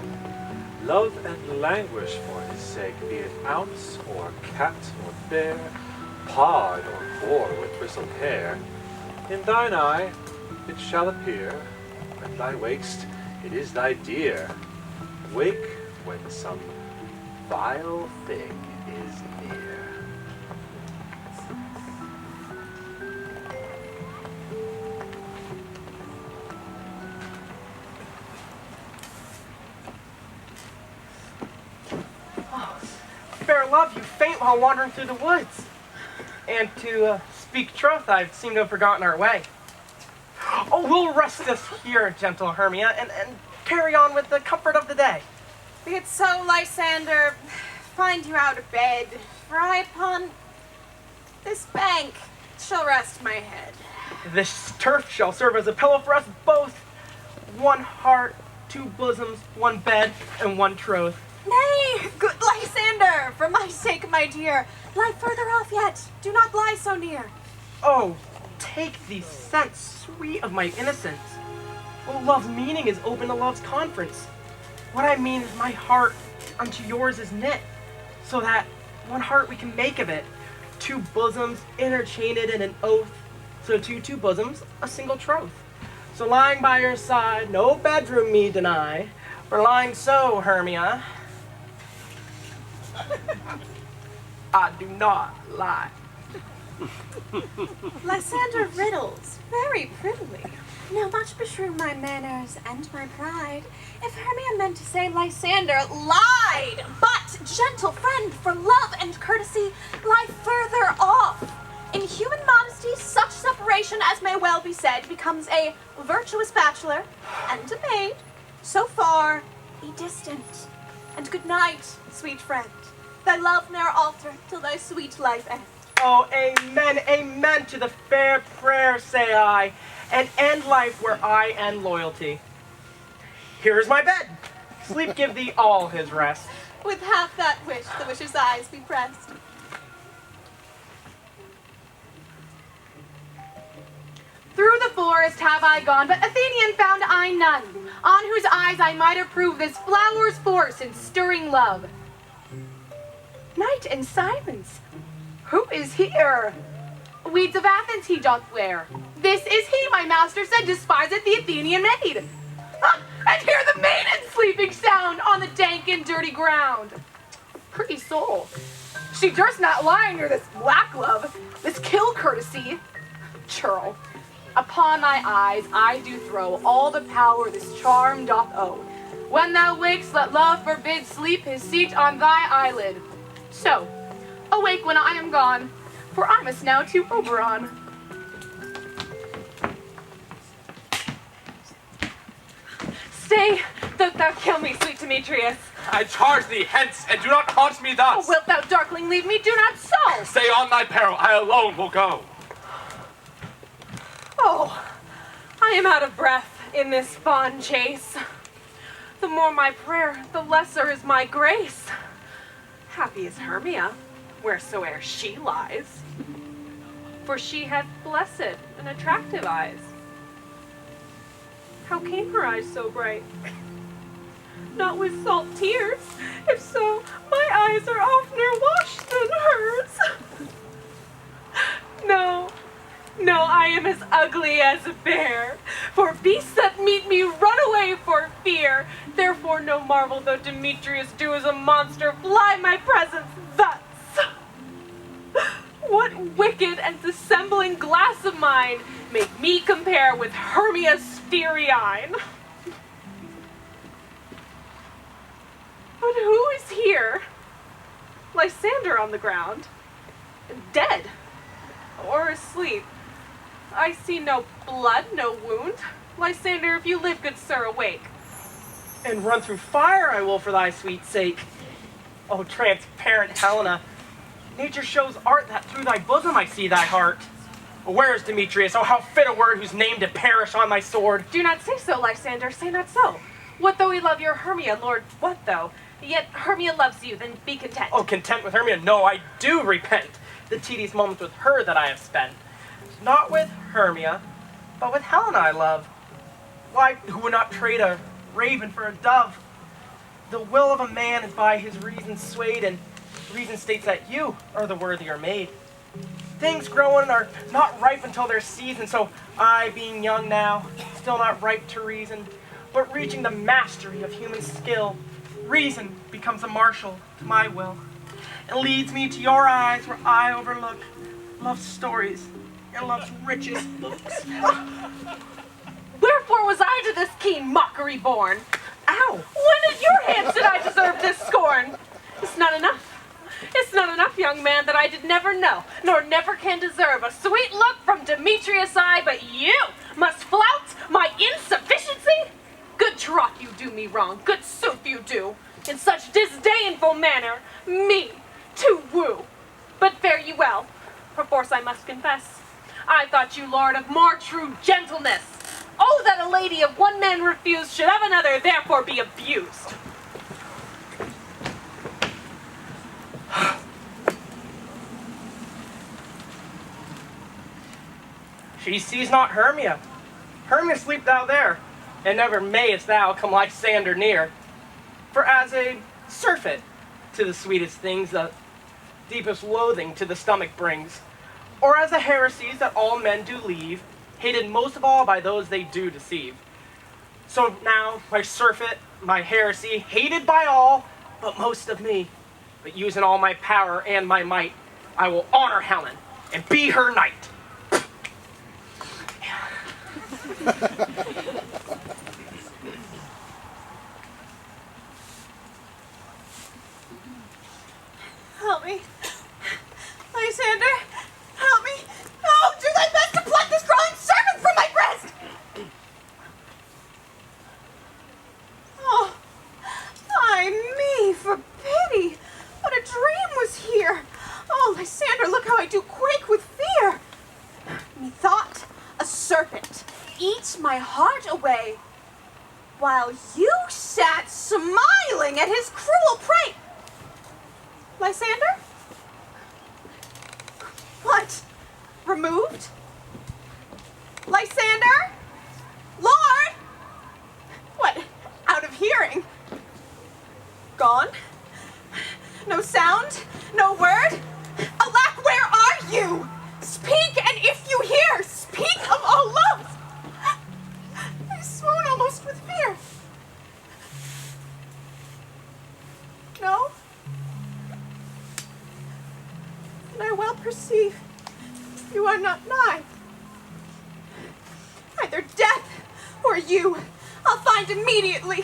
Love and languish for his sake, be it ounce or cat or bear, pod or boar with bristled hair. In thine eye it shall appear, when thou wakest, it is thy dear. Wake when some vile thing is near. Fair love, you faint while wandering through the woods. And to speak truth, I seem to have forgotten our way. Oh, we'll rest us here, gentle Hermia, and carry on with the comfort of the day. Be it so, Lysander. Find you out of bed, for I upon this bank shall rest my head. This turf shall serve as a pillow for us both. One heart, two bosoms, one bed, and one troth. Nay, good Lysander, for my sake, my dear, lie further off yet. Do not lie so near. Oh, take these scents, sweet of my innocence. Oh, love's meaning is open to love's conference. What I mean is my heart unto yours is knit, so that one heart we can make of it. Two bosoms interchained in an oath, so to two bosoms a single troth. So lying by your side, no bedroom me deny, for lying so, Hermia, I do not lie. Lysander riddles very prettily. Now much beshrew my manners and my pride, if Hermia meant to say Lysander lied. But, gentle friend, for love and courtesy, lie further off. In human modesty, such separation as may well be said becomes a virtuous bachelor and a maid. So far, be distant. And good night, sweet friend. Thy love ne'er alter till thy sweet life end. Oh, amen, amen to the fair prayer, say I. and end life where I end loyalty. Here is my bed. Sleep give thee all his rest. With half that wish, the wisher's eyes be pressed. Through the forest have I gone, but Athenian found I none, on whose eyes I might approve this flower's force in stirring love. Night and silence. Who is here? Weeds of Athens he doth wear. This is he, my master said, despiseth the Athenian maid. Ah, and hear the maiden sleeping sound on the dank and dirty ground. Pretty soul. She durst not lie near this black love, this kill courtesy. Churl, upon thy eyes I do throw all the power this charm doth owe. When thou wakes, let love forbid sleep his seat on thy eyelid. So, awake when I am gone, for I must now to Oberon. Stay, though thou kill me, sweet Demetrius. I charge thee, hence, and do not haunt me thus. Oh, wilt thou, darkling, leave me? Do not so. Stay on thy peril, I alone will go. Oh, I am out of breath in this fond chase. The more my prayer, the lesser is my grace. Happy is Hermia, wheresoe'er she lies, for she hath blessed and attractive eyes. How came her eyes so bright? Not with salt tears. If so, my eyes are oftener washed than hers. No, I am as ugly as a bear. For beasts that meet me run away for fear. Therefore no marvel though Demetrius do as a monster fly my presence thus. What wicked and dissembling glass of mine make me compare with Hermia's fiery eyne? But who is here? Lysander on the ground, dead, or asleep. I see no blood, no wound. Lysander, if you live, good sir, awake. And run through fire I will for thy sweet sake. O transparent Helena, nature shows art that through thy bosom I see thy heart. Where is Demetrius? Oh, how fit a word whose name did perish on my sword. Do not say so, Lysander, say not so. What though we love your Hermia, Lord, what though? Yet Hermia loves you, then be content. Oh, content with Hermia? No, I do repent the tedious moments with her that I have spent. Not with Hermia, but with Helena I love. Why, who would not trade a raven for a dove? The will of a man is by his reason swayed, and reason states that you are the worthier maid. Things growing are not ripe until their season, so I, being young now, still not ripe to reason, but reaching the mastery of human skill, reason becomes a marshal to my will, and leads me to your eyes where I overlook love's stories and love's richest books. Wherefore was I to this keen mockery born? Ow! When at your hands did I deserve this scorn? It's not enough. It's not enough, young man, that I did never know, nor never can deserve a sweet look from Demetrius' eye, but you must flout my insufficiency? Good troth you do me wrong, good sooth you do, in such disdainful manner, me to woo. But fare ye well, perforce I must confess, I thought you lord of more true gentleness. Oh, that a lady of one man refused should of another therefore be abused. She sees not Hermia. Hermia, sleep thou there, and never mayest thou come Lysander near. For as a surfeit to the sweetest things, the deepest loathing to the stomach brings, or as the heresies that all men do leave, hated most of all by those they do deceive. So now my surfeit, my heresy, hated by all, but most of me. But using all my power and my might, I will honor Helen and be her knight. Help me. Lysander, help me. Oh, do thy best to pluck this crawling serpent from my breast. Oh, ay me, for pity. What a dream was here. Oh, Lysander, look how I do quake with fear. Methought a serpent my heart away, while you sat smiling at his cruel prey. Lysander? What? Removed? Lysander? Lord? What? Out of hearing? Gone? No sound? No word? Alack, where are you? Speak, and if you hear, speak of all love. I swoon almost with fear. No? And I well perceive you are not nigh. Either death or you, I'll find immediately.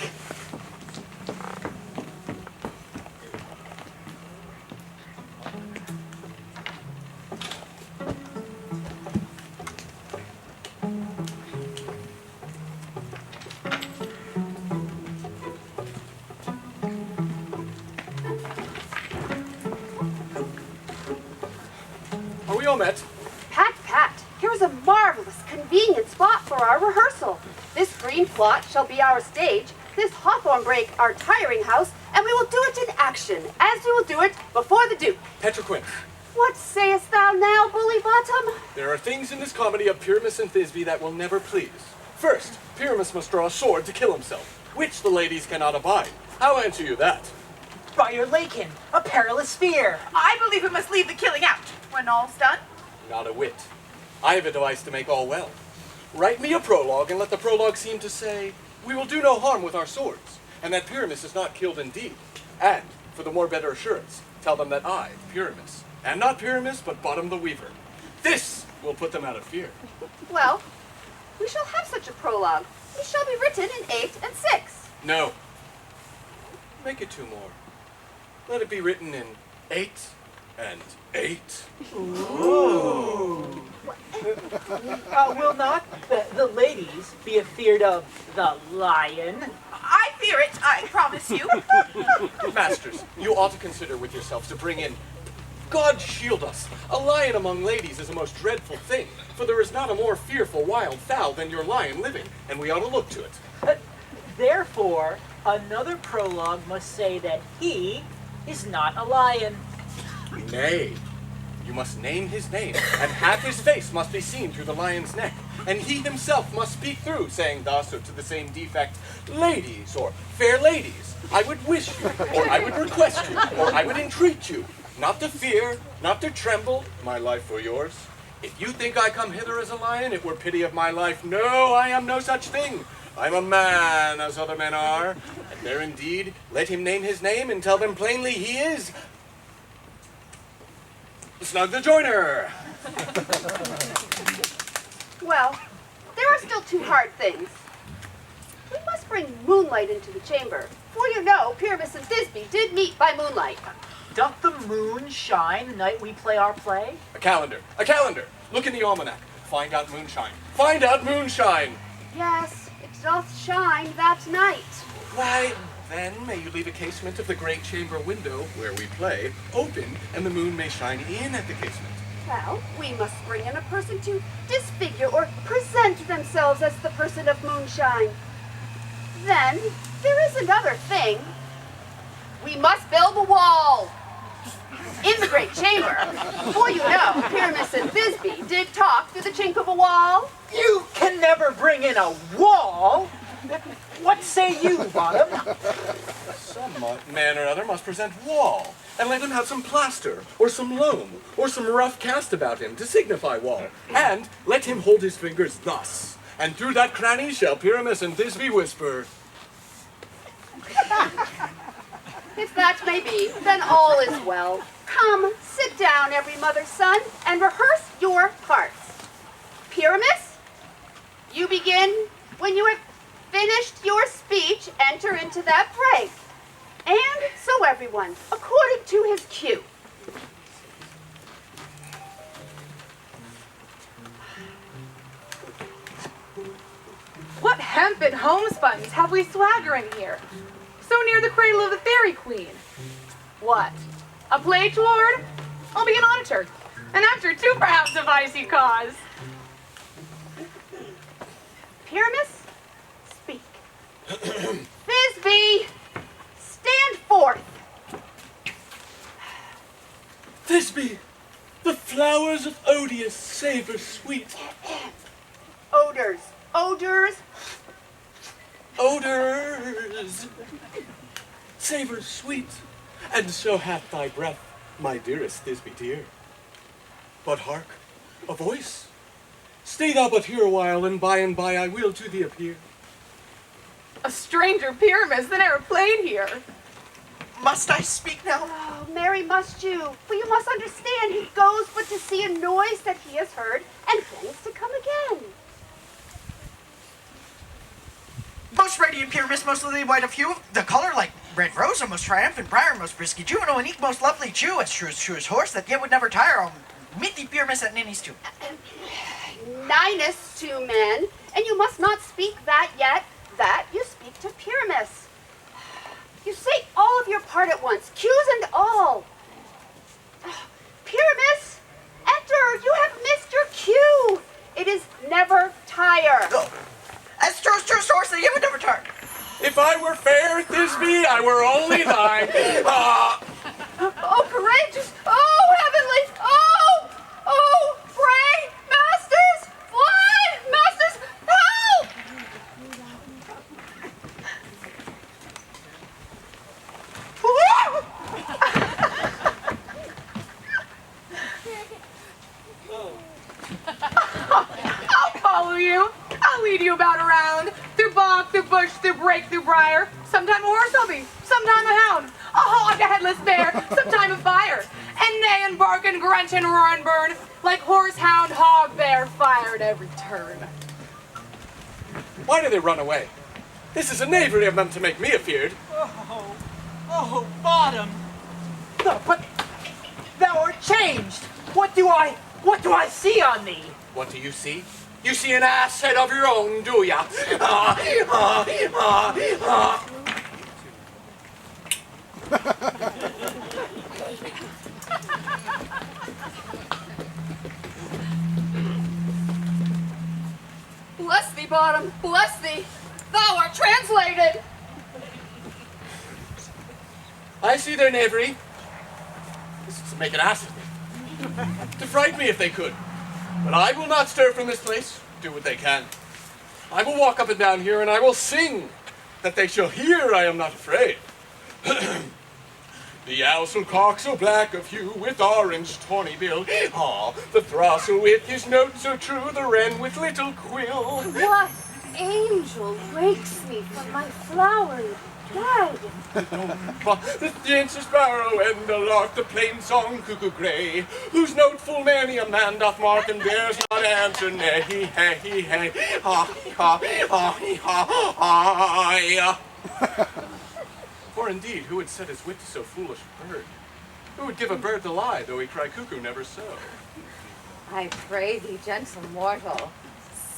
Are we all met? Pat, Pat, here is a marvelous, convenient spot for our rehearsal. This green plot shall be our stage, this hawthorn brake our tiring house, and we will do it in action, as we will do it before the Duke. Petroquint, What sayest thou now, Bully Bottom? there are things in this comedy of Pyramus and Thisbe that will never please. First, Pyramus must draw a sword to kill himself, which the ladies cannot abide. How answer you that? By your Lakin, a perilous fear. I believe we must leave the killing out when all's done. Not a whit. I have a device to make all well. Write me a prologue, and let the prologue seem to say, we will do no harm with our swords, and that Pyramus is not killed indeed. And, for the more better assurance, tell them that I, Pyramus, am not Pyramus, but Bottom the Weaver. This will put them out of fear. Well, we shall have such a prologue. It shall be written in 8 and 6. No. Make it 2 more. Let it be written in 8 and 8. Will not the ladies be afeard of the lion? I fear it, I promise you. Masters, you ought to consider with yourselves to bring in... God shield us! A lion among ladies is a most dreadful thing, for there is not a more fearful wild fowl than your lion living, and we ought to look to it. Therefore, another prologue must say that he is not a lion. Nay, you must name his name, and half his face must be seen through the lion's neck, and he himself must speak through, saying thus or to the same defect, ladies, or fair ladies, I would wish you, or I would request you, or I would entreat you, not to fear, not to tremble, my life for yours. If you think I come hither as a lion, it were pity of my life. No, I am no such thing. I'm a man, as other men are, and there indeed, let him name his name, and tell them plainly he is... Snug the Joiner! Well, there are still 2 hard things. We must bring moonlight into the chamber, for you know Pyramus and Thisbe did meet by moonlight. Doth the moon shine the night we play our play? A calendar! A calendar! Look in the almanac. Find out moonshine. Find out moonshine! Yes, it doth shine that night. Why, then may you leave a casement of the great chamber window, where we play, open, and the moon may shine in at the casement. Well, we must bring in a person to disfigure or present themselves as the person of moonshine. Then, there is another thing. We must build a wall in the great chamber. For you know, Pyramus and Thisbe did talk through the chink of a wall. You can never bring in a wall. What say you, Bottom? Some man or other must present wall, and let him have some plaster, or some loam, or some rough cast about him to signify wall. And let him hold his fingers thus, and through that cranny shall Pyramus and Thisbe whisper. If that may be, then all is well. Come, sit down, every mother's son, and rehearse your parts. Pyramus, you begin when you have finished your speech, enter into that break. And so everyone, according to his cue. What hempen homespuns have we swaggering here? So near the cradle of the fairy queen. What? A play toward? I'll be an auditor. An actor too, perhaps, if I see cause. Pyramus, speak. Thisbe, stand forth. Thisbe, the flowers of odious savor sweet. Odors, odors, Odors savor sweet, and so hath thy breath, my dearest Thisbe dear. But hark, a voice. Stay thou but here a while, and by I will to thee appear. A stranger Pyramus that ever played here. Must I speak now? Oh, Mary, must you? For you must understand, he goes but to see a noise that he has heard, and then is to come again. Most radiant Pyramus, most lily white of hue, the color like red rose, most triumphant briar, most brisky juvenile, and eke most lovely Jew, as true as horse, that yet would never tire, meet thee Pyramus at Ninny's too. Ninus to men, and you must not speak that yet, that you speak to Pyramus. You say all of your part at once, cues and all. Pyramus, enter, you have missed your cue. It is never tire. Oh. As true horse, that yet would never tire. If I were fair, Thisbe, I were only thine. Oh, courageous, oh, heavenly, oh, pray, masters, fly, masters, help! I'll follow you. I'll lead you about around. Through bog, through bush, through brake, through briar. Sometime a horse I'll be, sometime a hound. A hog, a headless bear, sometime a fire. And neigh and bark and grunch and roar and burn. Like horse, hound, hog, bear, fire at every turn. Why do they run away? This is a knavery of them to make me afeard. Oh, bottom. No, but thou art changed. What do I see on thee? What do you see? You see an ass head of your own, do ya? Bless thee, bottom, bless thee. Thou art translated. I see their knavery. This is to make an ass of me. To frighten me if they could. But I will not stir from this place, do what they can. I will walk up and down here, and I will sing, that they shall hear I am not afraid. The ousel cock so black of hue, with orange tawny bill. The throstle with his note so true, the wren with little quill. What angel wakes me from my flowery bed? The dainty sparrow and the lark, the plain song cuckoo grey, whose note full many a man doth mark and dares not answer nay. Hey, hey, For indeed, who would set his wit to so foolish a bird? Who would give a bird the lie, though he cry cuckoo never so? I pray thee, gentle mortal,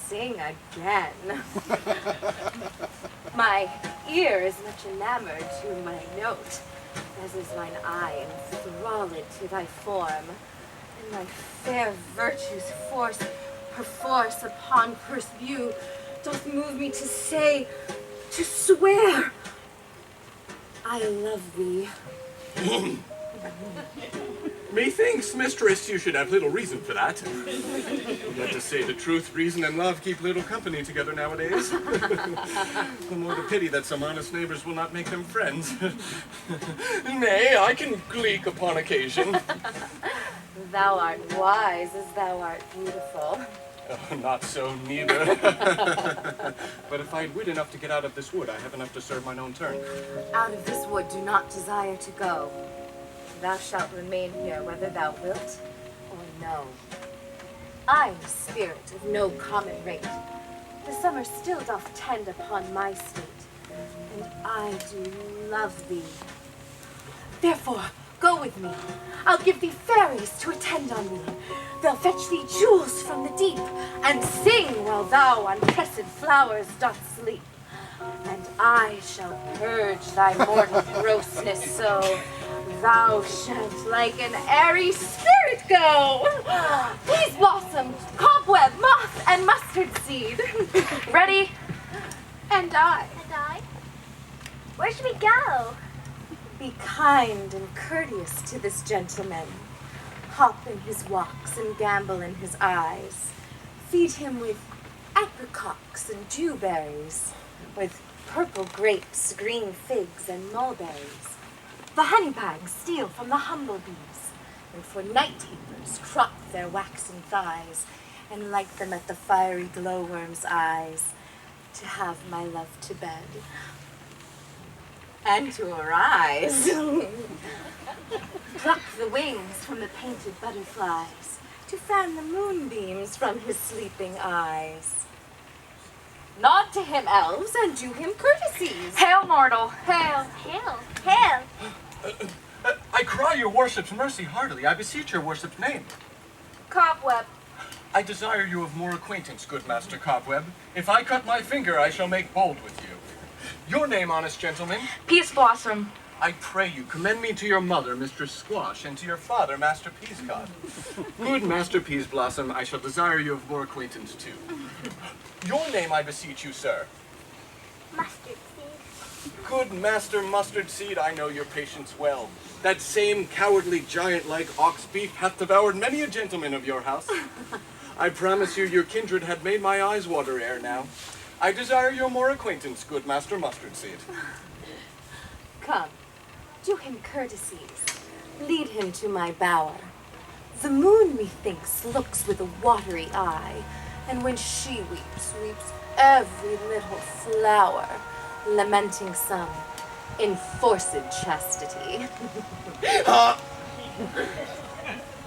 sing again. My ear is much enamored to my note, as is mine eye enthralled to thy form, and my fair virtue's force, her force upon first view, doth move me to say, to swear, I love thee. Methinks, mistress, you should have little reason for that. Yet to say the truth, reason and love keep little company together nowadays. The more the pity that some honest neighbors will not make them friends. Nay, I can gleek upon occasion. Thou art wise as thou art beautiful. Oh, not so, neither. But if I had wit enough to get out of this wood, I have enough to serve mine own turn. Out of this wood do not desire to go. Thou shalt remain here whether thou wilt or no. I am a spirit of no common rate. The summer still doth tend upon my state, and I do love thee. Therefore, go with me. I'll give thee fairies to attend on thee. They'll fetch thee jewels from the deep, and sing while thou on pressed flowers doth sleep. And I shall purge thy mortal grossness so thou shalt like an airy spirit go. Peas blossom, cobweb, moth, and mustard seed. Ready? kind and courteous to this gentleman. Hop in his walks and gambol in his eyes. Feed him with apricots and dewberries, with purple grapes, green figs, and mulberries. The honey bags steal from the humble bees, and for night tapers crop their waxen thighs, and light them at the fiery glowworm's eyes, to have my love to bed, and to arise. Pluck the wings from the painted butterflies, to fan the moonbeams from his sleeping eyes. Nod to him, elves, and do him courtesies. Hail, mortal. Hail, hail, hail. I cry your worship's mercy heartily. I beseech your worship's name. Cobweb. I desire you of more acquaintance, good Master Cobweb. If I cut my finger, I shall make bold with you. Your name, honest gentleman? Peace Blossom. I pray you, commend me to your mother, Mistress Squash, and to your father, Master Peascod. Good Master Peas Blossom, I shall desire you of more acquaintance too. Your name, I beseech you, sir. Mustard seed. Good Master Mustard Seed, I know your patience well. That same cowardly giant-like ox beef hath devoured many a gentleman of your house. I promise you, your kindred had made my eyes water ere now. I desire your more acquaintance, good Master Mustard Seed. Come, do him courtesies. Lead him to my bower. The moon, methinks, looks with a watery eye, and when she weeps, weeps every little flower, lamenting some enforced chastity.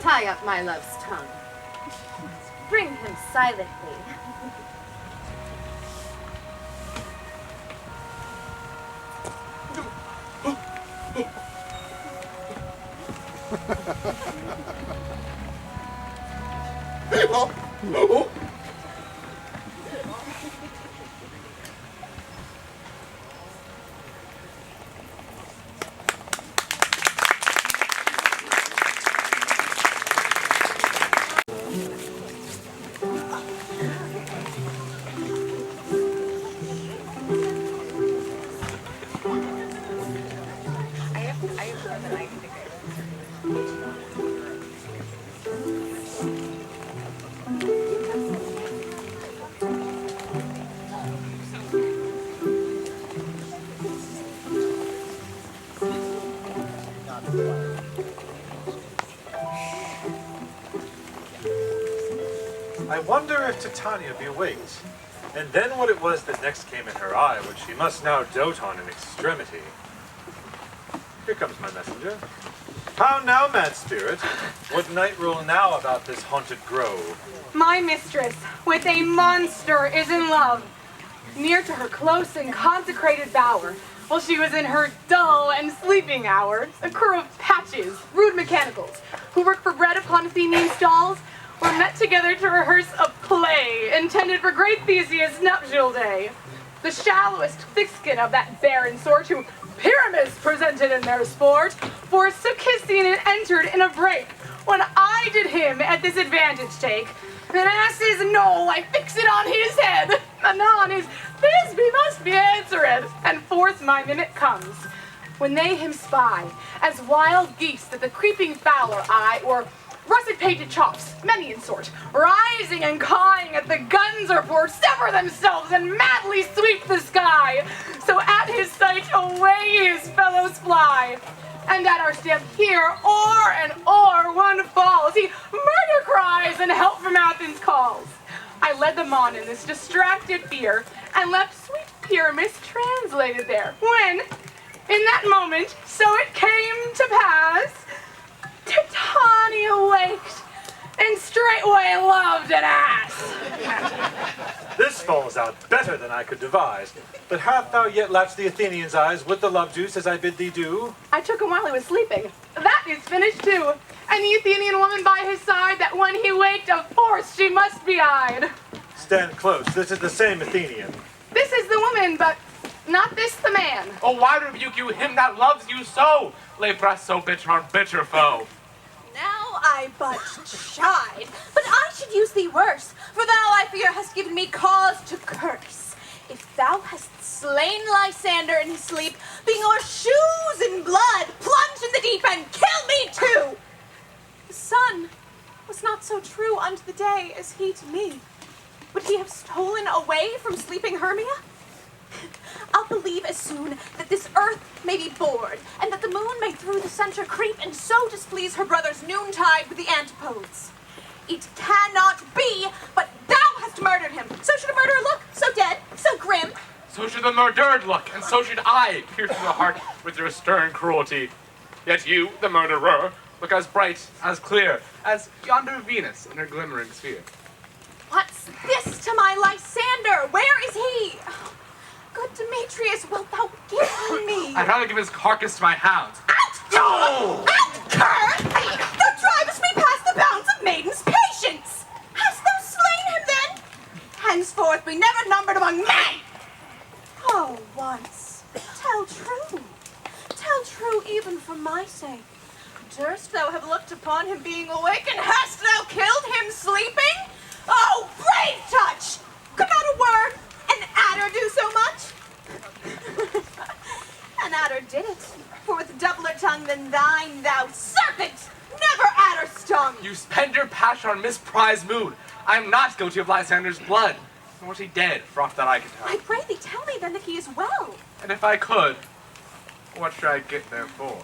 Tie up my love's tongue. Bring him silently. I wonder if Titania be awaked, and then what it was that next came in her eye, which she must now dote on in extremity. Here comes my messenger. How now, mad spirit? What night rule now about this haunted grove? My mistress, with a monster, is in love. Near to her close and consecrated bower, while she was in her dull and sleeping hours, a crew of patches, rude mechanicals, who work for bread upon Athenian stalls, were met together to rehearse a play intended for great Theseus' nuptial day. The shallowest thickskin of that barren sort who Pyramus presented in their sport, for Sucician entered in a break, when I did him at this advantage take, and ass's knoll I fix it on his head, anon his Thisbe must be answered, and forth my minute comes, when they him spy, as wild geese that the creeping fowler eye, or russet painted chops, many in sort, rising and cawing at the guns' report, sever themselves and madly sweep the sky. So at his sight away his fellows fly. And at our step here, o'er and o'er one falls. He murder cries and help from Athens calls. I led them on in this distracted fear, and left sweet Pyramus translated there. When, in that moment, so it came to pass, Titania waked, and straightway loved an ass. This falls out better than I could devise. But hast thou yet latched the Athenian's eyes with the love juice as I bid thee do? I took him while he was sleeping. That is finished too. And the Athenian woman by his side, that when he waked, of course she must be eyed. Stand close, this is the same Athenian. This is the woman, but not this the man. Oh, why rebuke you him that loves you so? Lay breast so bitter on bitter foe. Now I but chide, but I should use thee worse, for thou, I fear, hast given me cause to curse. If thou hast slain Lysander in his sleep, being o'er shoes in blood, plunged plunged in the deep end. Kill me too! The sun was not so true unto the day as he to me. Would he have stolen away from sleeping Hermia? I'll believe as soon that this earth may be bored, and that the moon may through the center creep, and so displease her brother's noontide with the antipodes. It cannot be, but thou hast murdered him. So should a murderer look, so dead, so grim. So should the murdered look, and so should I, pierced to the heart with your stern cruelty. Yet you, the murderer, look as bright, as clear, as yonder Venus in her glimmering sphere. What's this to my Lysander? Where is he? Good Demetrius, wilt thou give him me? I'd rather give his carcass to my hounds. Out! No! Out, cur! Thou drivest me past the bounds of maiden's patience! Hast thou slain him then? Henceforth be never numbered among men! Oh, once, tell true. Tell true even for my sake. Durst thou have looked upon him being awake, and hast thou killed him sleeping? Oh, brave touch! Could not a word, an adder do so much? An adder did it, for with doubler tongue than thine, thou serpent, never adder stung. You spend your passion on misprized mood. I am not guilty of Lysander's blood, nor was he dead, for aught that I can tell. I pray thee tell me then that he is well. And if I could, what should I get therefore?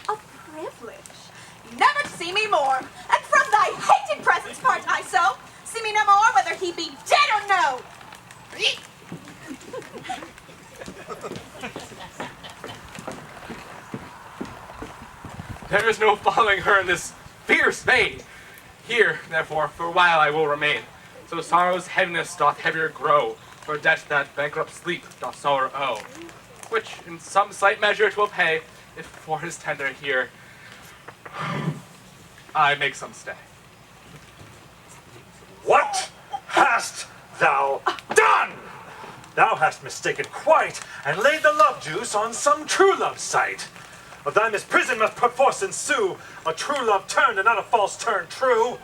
A privilege. Never to see me more, and from thy hated presence part I so. See me no more, whether he be dead or no. There is no following her in this fierce vein. Here, therefore, for a while I will remain. So sorrow's heaviness doth heavier grow, for debt that bankrupt sleep doth sorrow owe. Which in some slight measure it will pay, if for his tender here I make some stay. What hast thou done? Thou hast mistaken quite, and laid the love juice on some true love's sight. Of thy misprison must perforce ensue a true love turned and not a false turn true.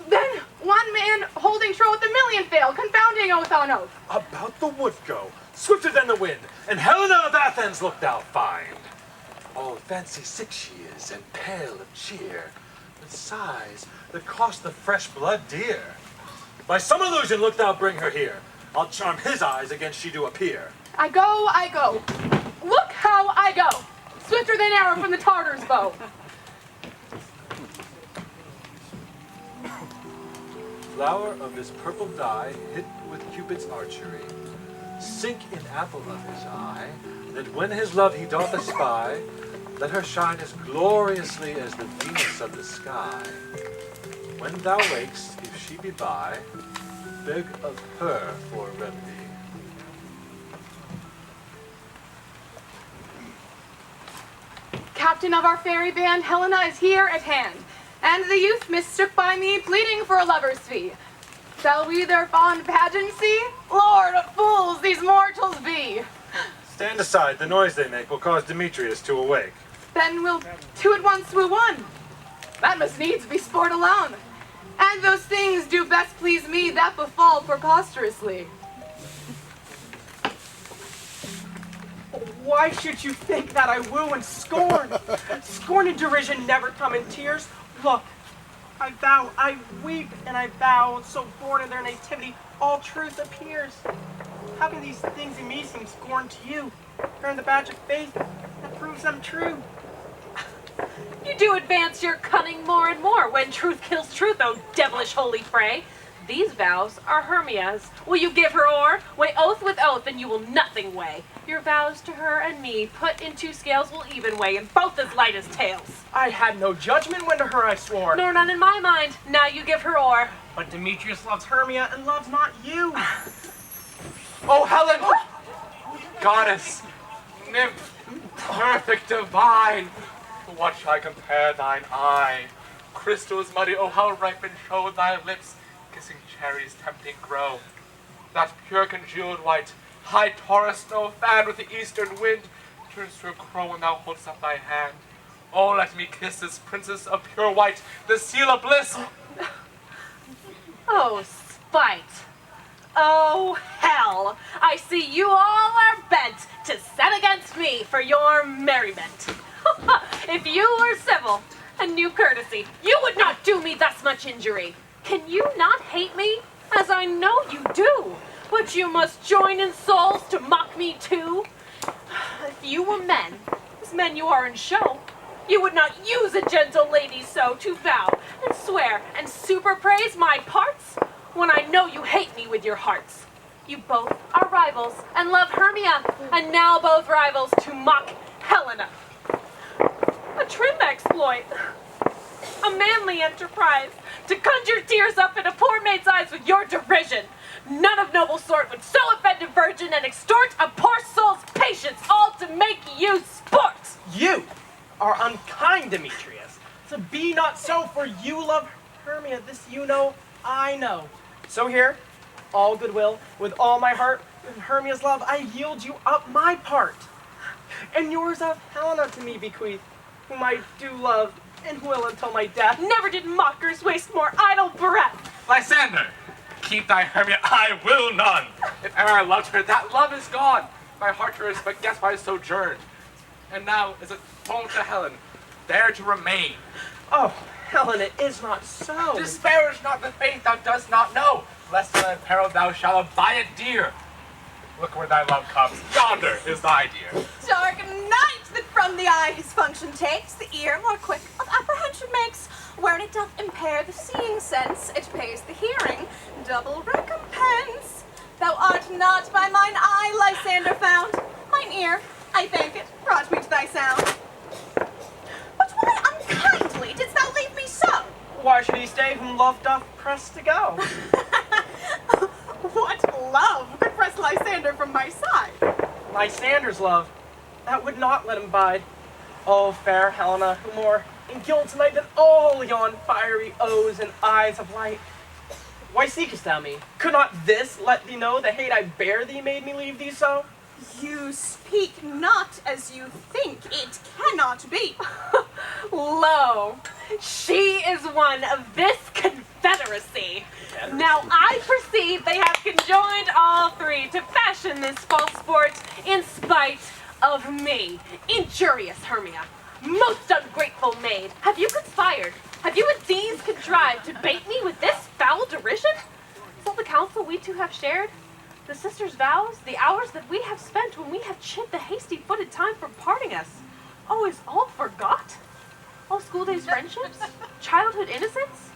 Then one man holding troth a million fail, confounding oath on oath. About the wood go, swifter than the wind, and Helena of Athens look thou find. All fancy sick she is, and pale of cheer, with sighs that cost the fresh blood dear. By some illusion look thou bring her here. I'll charm his eyes against she do appear. I go. Look how I go. Swifter than arrow from the Tartar's bow. Flower of his purple dye, hit with Cupid's archery. Sink in apple of his eye, that when his love he doth espy, let her shine as gloriously as the Venus of the sky. When thou wakest, if she be by, beg of her for a remedy. Captain of our fairy band, Helena is here at hand, and the youth mistook by me, pleading for a lover's fee. Shall we their fond pageant see? Lord, what fools these mortals be! Stand aside, the noise they make will cause Demetrius to awake. Then we'll two at once woo one. That must needs be sport alone. And those things do best please me that befall preposterously. Why should you think that I woo and scorn? Scorn and derision never come in tears. Look, I vow, I weep, and I vow, so born in their nativity, all truth appears. How can these things in me seem scorn to you? Earn the badge of faith that proves them true. You do advance your cunning more and more when truth kills truth, oh devilish holy fray. These vows are Hermia's. Will you give her o'er? Weigh oath with oath, and you will nothing weigh. Your vows to her and me, put in two scales, will even weigh, and both as light as tails. I had no judgment when to her I swore. Nor none in my mind. Now you give her o'er. But Demetrius loves Hermia and loves not you. Oh, Helen! Goddess, nymph, perfect divine, to what shall I compare thine eye? Crystals muddy, oh how ripe and show thy lips, kissing cherries tempting grow. That pure congealed white, high Taurus snow fanned with the eastern wind, turns to a crow when thou holdest up thy hand. Oh, let me kiss this princess of pure white, the seal of bliss. Oh, spite. Oh, hell. I see you all are bent to set against me for your merriment. If you were civil and knew courtesy, you would not do me thus much injury. Can you not hate me, as I know you do? But you must join in souls to mock me too. If you were men, as men you are in show, you would not use a gentle lady so to vow and swear and superpraise my parts, when I know you hate me with your hearts. You both are rivals and love Hermia, and now both rivals to mock Helena. A trim exploit, a manly enterprise, to conjure tears up in a poor maid's eyes with your derision. None of noble sort would so offend a virgin and extort a poor soul's patience, all to make you sport. You are unkind, Demetrius. So be not so, for you love Hermia. This you know, I know. So here, all goodwill, with all my heart, in Hermia's love, I yield you up my part. And yours of Helena to me bequeath, whom I do love, and will until my death. Never did mockers waste more idle breath. Lysander, keep thy Hermia, I will none. If ever I loved her, that love is gone. My heart is but guess my sojourn. And now is it home to Helen, there to remain. Oh, Helen, it is not so. Disparage not the faith thou dost not know, lest in thy peril thou shalt buy it dear. Look where thy love comes, yonder is thy dear. Dark night that from the eye his function takes, the ear more quick of apprehension makes. Wherein it doth impair the seeing sense, it pays the hearing double recompense. Thou art not by mine eye, Lysander, found. Mine ear, I thank it, brought me to thy sound. But why unkindly didst thou leave me so? Why should he stay whom love doth press to go? What love could press Lysander from my side? Lysander's love, that would not let him bide. Oh, fair Helena, who more in guilt tonight than all yon fiery O's and eyes of light. Why seekest thou me? Could not this let thee know the hate I bear thee made me leave thee so? You speak not as you think. It cannot be. Lo, she is one of this confederacy. Now I perceive they have conjoined all three to fashion this false sport in spite of me. Injurious Hermia, most ungrateful maid, have you conspired? Have you with these contrived to bait me with this foul derision? Is all the counsel we two have shared? The sisters' vows, the hours that we have spent when we have chid the hasty-footed time from parting us. Oh, is all forgot? All school days friendships? Childhood innocence?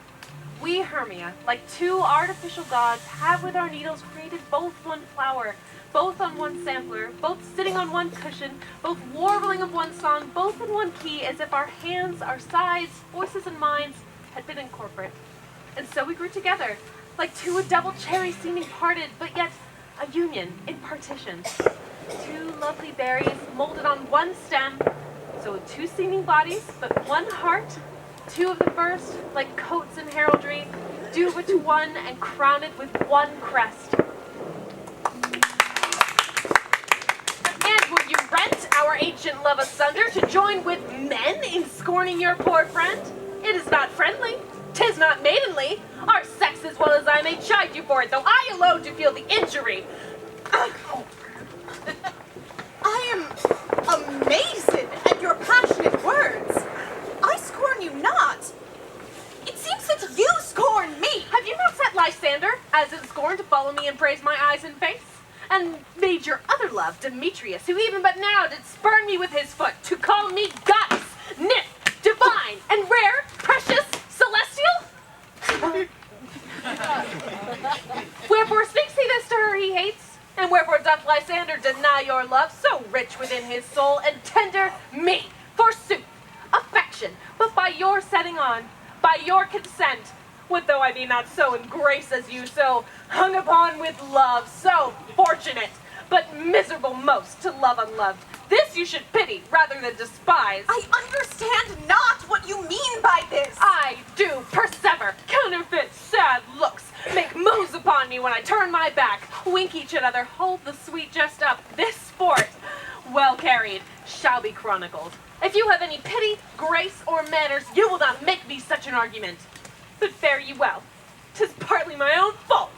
We, Hermia, like two artificial gods, have with our needles created both one flower, both on one sampler, both sitting on one cushion, both warbling of one song, both in one key, as if our hands, our sides, voices, and minds had been incorporate. And so we grew together, like two a double cherry seeming parted, but yet a union in partitions. Two lovely berries molded on one stem, so with two seeming bodies, but one heart, two of the first, like coats in heraldry, due but to one and crowned with one crest. And would you rent our ancient love asunder to join with men in scorning your poor friend? It is not friendly, 'tis not maidenly. Our sex as well as I may chide you for it, though I alone do feel the injury. I am amazed at your passionate words. I scorn you not. It seems that you scorn me. Have you not set Lysander, as in scorn, to follow me and praise my eyes and face? And made your other love, Demetrius, who even but now did spurn me with his foot, to call me goddess, nymph, divine, and rare, precious, celestial? Wherefore speaks he this to her he hates? And wherefore doth Lysander deny your love, so rich within his soul, and tender me, forsooth, affection, but by your setting on, by your consent, what though I be not so in grace as you, so hung upon with love, so fortunate, but miserable most to love unloved. This you should pity rather than despise. I understand not what you mean by this. I do persever, counterfeit sad looks, make moves upon me when I turn my back, wink each another, hold the sweet jest up. This sport, well carried, shall be chronicled. If you have any pity, grace, or manners, you will not make me such an argument. But fare ye well. 'Tis partly my own fault,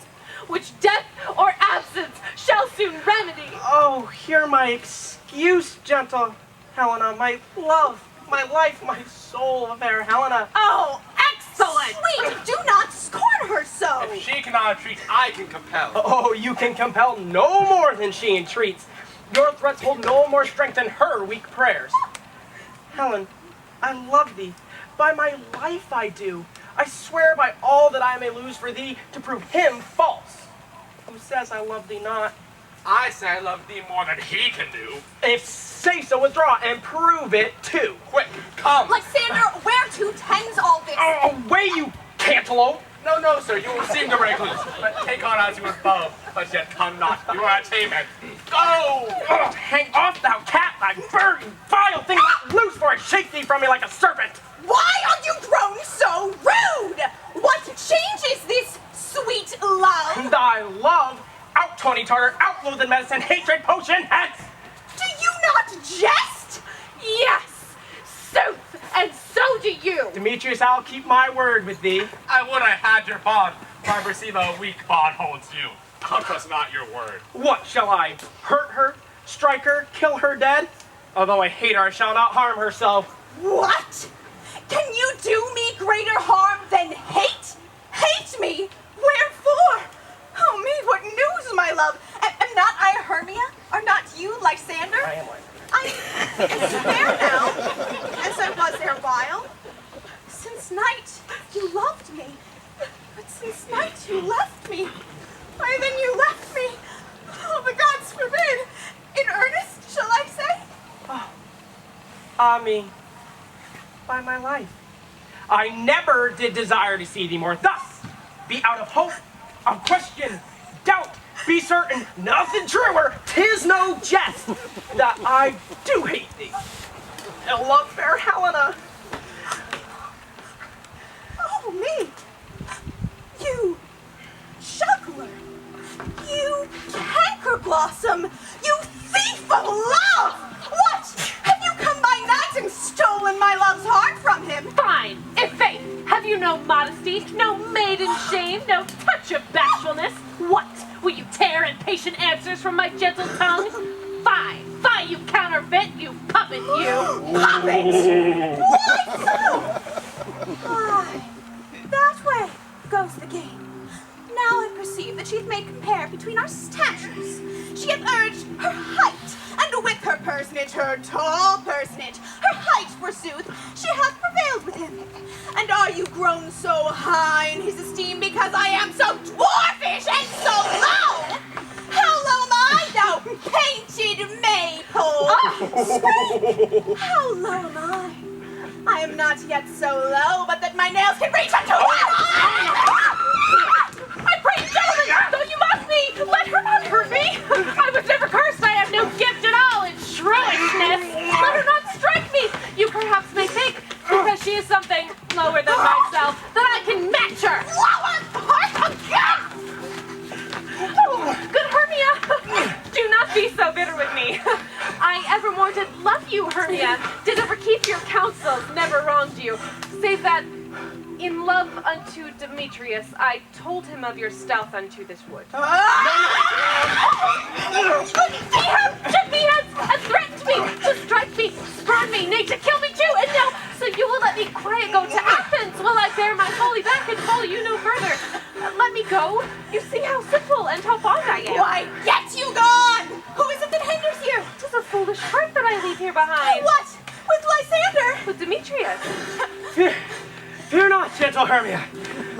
which death or absence shall soon remedy. Oh, hear my excuse, gentle Helena, my love. my life, my soul, fair Helena. Oh, excellent! Sweet, do not scorn her so! If she cannot entreat, I can compel. Oh, you can compel no more than she entreats. Your threats hold no more strength than her weak prayers. Helen, I love thee. By my life I do. I swear by all that I may lose for thee to prove him false. Who says I love thee not? I say I love thee more than he can do. If say so, withdraw and prove it too. Quick, come. Lysander, where to tends all this? Oh, away, you cantaloupe! No, no, sir, you will seem to break loose. But take on as you would bow, but yet come not. You are a tame man. Go! Oh, hang off, thou cat, thy bird, you vile thing, let loose, for I shake thee from me like a serpent. Why are you grown so rude? What changes this sweet love? Thy love, out tawny tartar, out loathed medicine, hatred, potion, hence! Do you not jest? Yes, sooth, and so do you. Demetrius, I'll keep my word with thee. I would I had your bond, for I perceive a weak bond holds you. I'll trust not your word. What, shall I hurt her, strike her, kill her dead? Although I hate her, I shall not harm her so. What? Can you do me greater harm than hate? Hate me? Wherefore? Oh me, what news, my love? Am not I Hermia? Are not you Lysander? I am Lysander. I am fair now, as I was erewhile. Since night you loved me, but since night you left me. Why then you left me? Oh, the gods forbid. In earnest, shall I say? Ah me, by my life. I never did desire to see thee more. Thus, be out of hope, of question, doubt, be certain, nothing truer, 'tis no jest, that I do hate thee. I love fair Helena. Oh, me. You juggler. You canker blossom. You thief of love. What? Have you come by night and stolen my love's heart from him? Fine. I'faith, have you no modesty, no maiden shame, no touch of bashfulness? What? Will you tear impatient answers from my gentle tongue? Fie, fie, you counterfeit, you puppet, you! Puppet! Why so? Aye, that way goes the game. Now I perceive that she hath made compare between our statures. She hath urged her height, and with her personage, her tall personage, her height forsooth, she hath prevailed with him. And are you grown so high in his esteem because I am so dwarfish and so low? How low am I, thou painted maypole? Speak! How low am I? I am not yet so low, but that my nails can reach unto I pray you, gentlemen, though you mock me, let her not hurt me. I was never cursed. I have no gift at all in shrewishness. Let her not strike me. You perhaps may think, because she is something lower than myself, that I can match her. Lower part again! Oh, good Hermia, do not be so bitter with me. I evermore did love you, Hermia, did ever keep your counsels, never wronged you, save that in love unto Demetrius, I told him of your stealth unto this wood. See her! Shook me heads and threatened me to strike me, spurn me, nay, to kill me too, and now, so you will let me quiet go to Athens while I bear my folly back and follow you no further. Let me go. You see how simple and how fond I am. Why, get you gone! Who is it that hinders you? 'Tis a foolish heart that I leave here behind. What? With Lysander? With Demetrius. Fear not, gentle Hermia.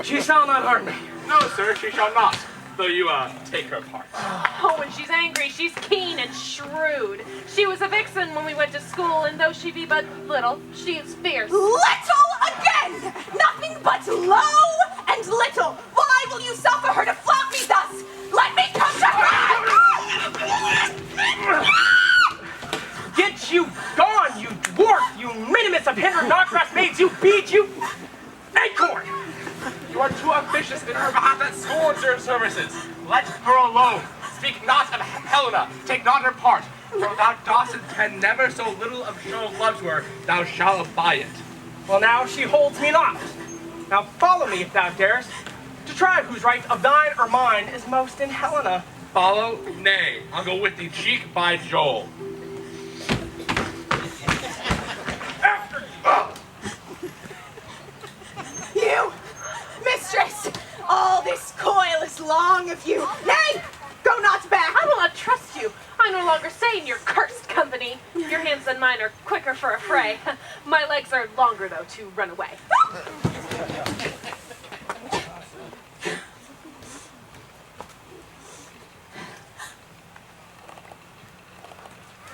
She shall not harm me. No, sir, she shall not. Though you, take her part. Oh, when she's angry, she's keen and shrewd. She was a vixen when we went to school, and though she be but little, she is fierce. Little again! Nothing but low and little. Why will you suffer her to flout me thus? Let me come to her! Get you gone, you dwarf, you minimus of hinder knotgrass maids, you bead, you acorn! You are too ambitious in her behalf that scorns your services. Let her alone. Speak not of Helena. Take not her part. For thou dost intend never so little of show of love to her, thou shalt abide it. Well, now she holds me not. Now follow me if thou darest, to try whose right of thine or mine is most in Helena. Follow? Nay, I'll go with thee cheek by jowl. After long if you... Nay! Go not back! I will not trust you. I no longer stay in your cursed company. Your hands and mine are quicker for a fray. My legs are longer, though, to run away.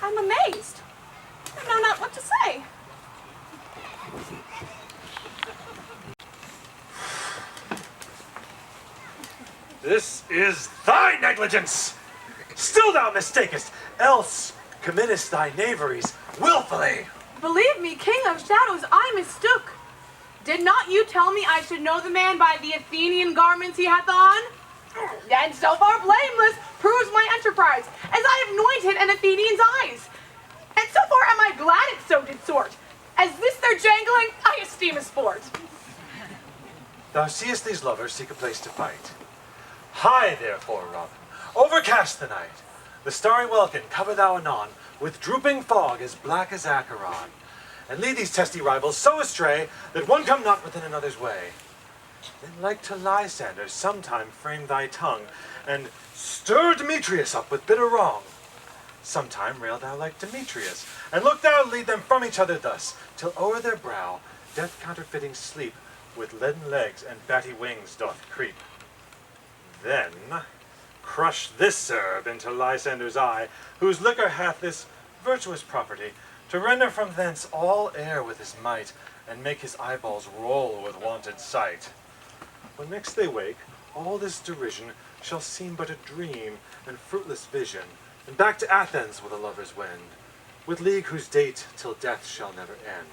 I'm amazed. I know not what to say. This is thy negligence. Still thou mistakest, else committest thy knaveries willfully. Believe me, King of Shadows, I mistook. Did not you tell me I should know the man by the Athenian garments he hath on? And so far blameless proves my enterprise, as I have anointed an Athenian's eyes. And so far am I glad it so did sort, as this their jangling I esteem a sport. Thou seest these lovers seek a place to fight. High, therefore, Robin, overcast the night. The starry welkin cover thou anon with drooping fog as black as Acheron, and lead these testy rivals so astray that one come not within another's way. Then, like to Lysander, sometime frame thy tongue, and stir Demetrius up with bitter wrong. Sometime rail thou like Demetrius, and look thou lead them from each other thus, till o'er their brow death counterfeiting sleep with leaden legs and batty wings doth creep. Then crush this herb into Lysander's eye, whose liquor hath this virtuous property, to render from thence all air with his might, and make his eyeballs roll with wonted sight. When next they wake, all this derision shall seem but a dream and fruitless vision, and back to Athens will the lovers wend, with league whose date till death shall never end.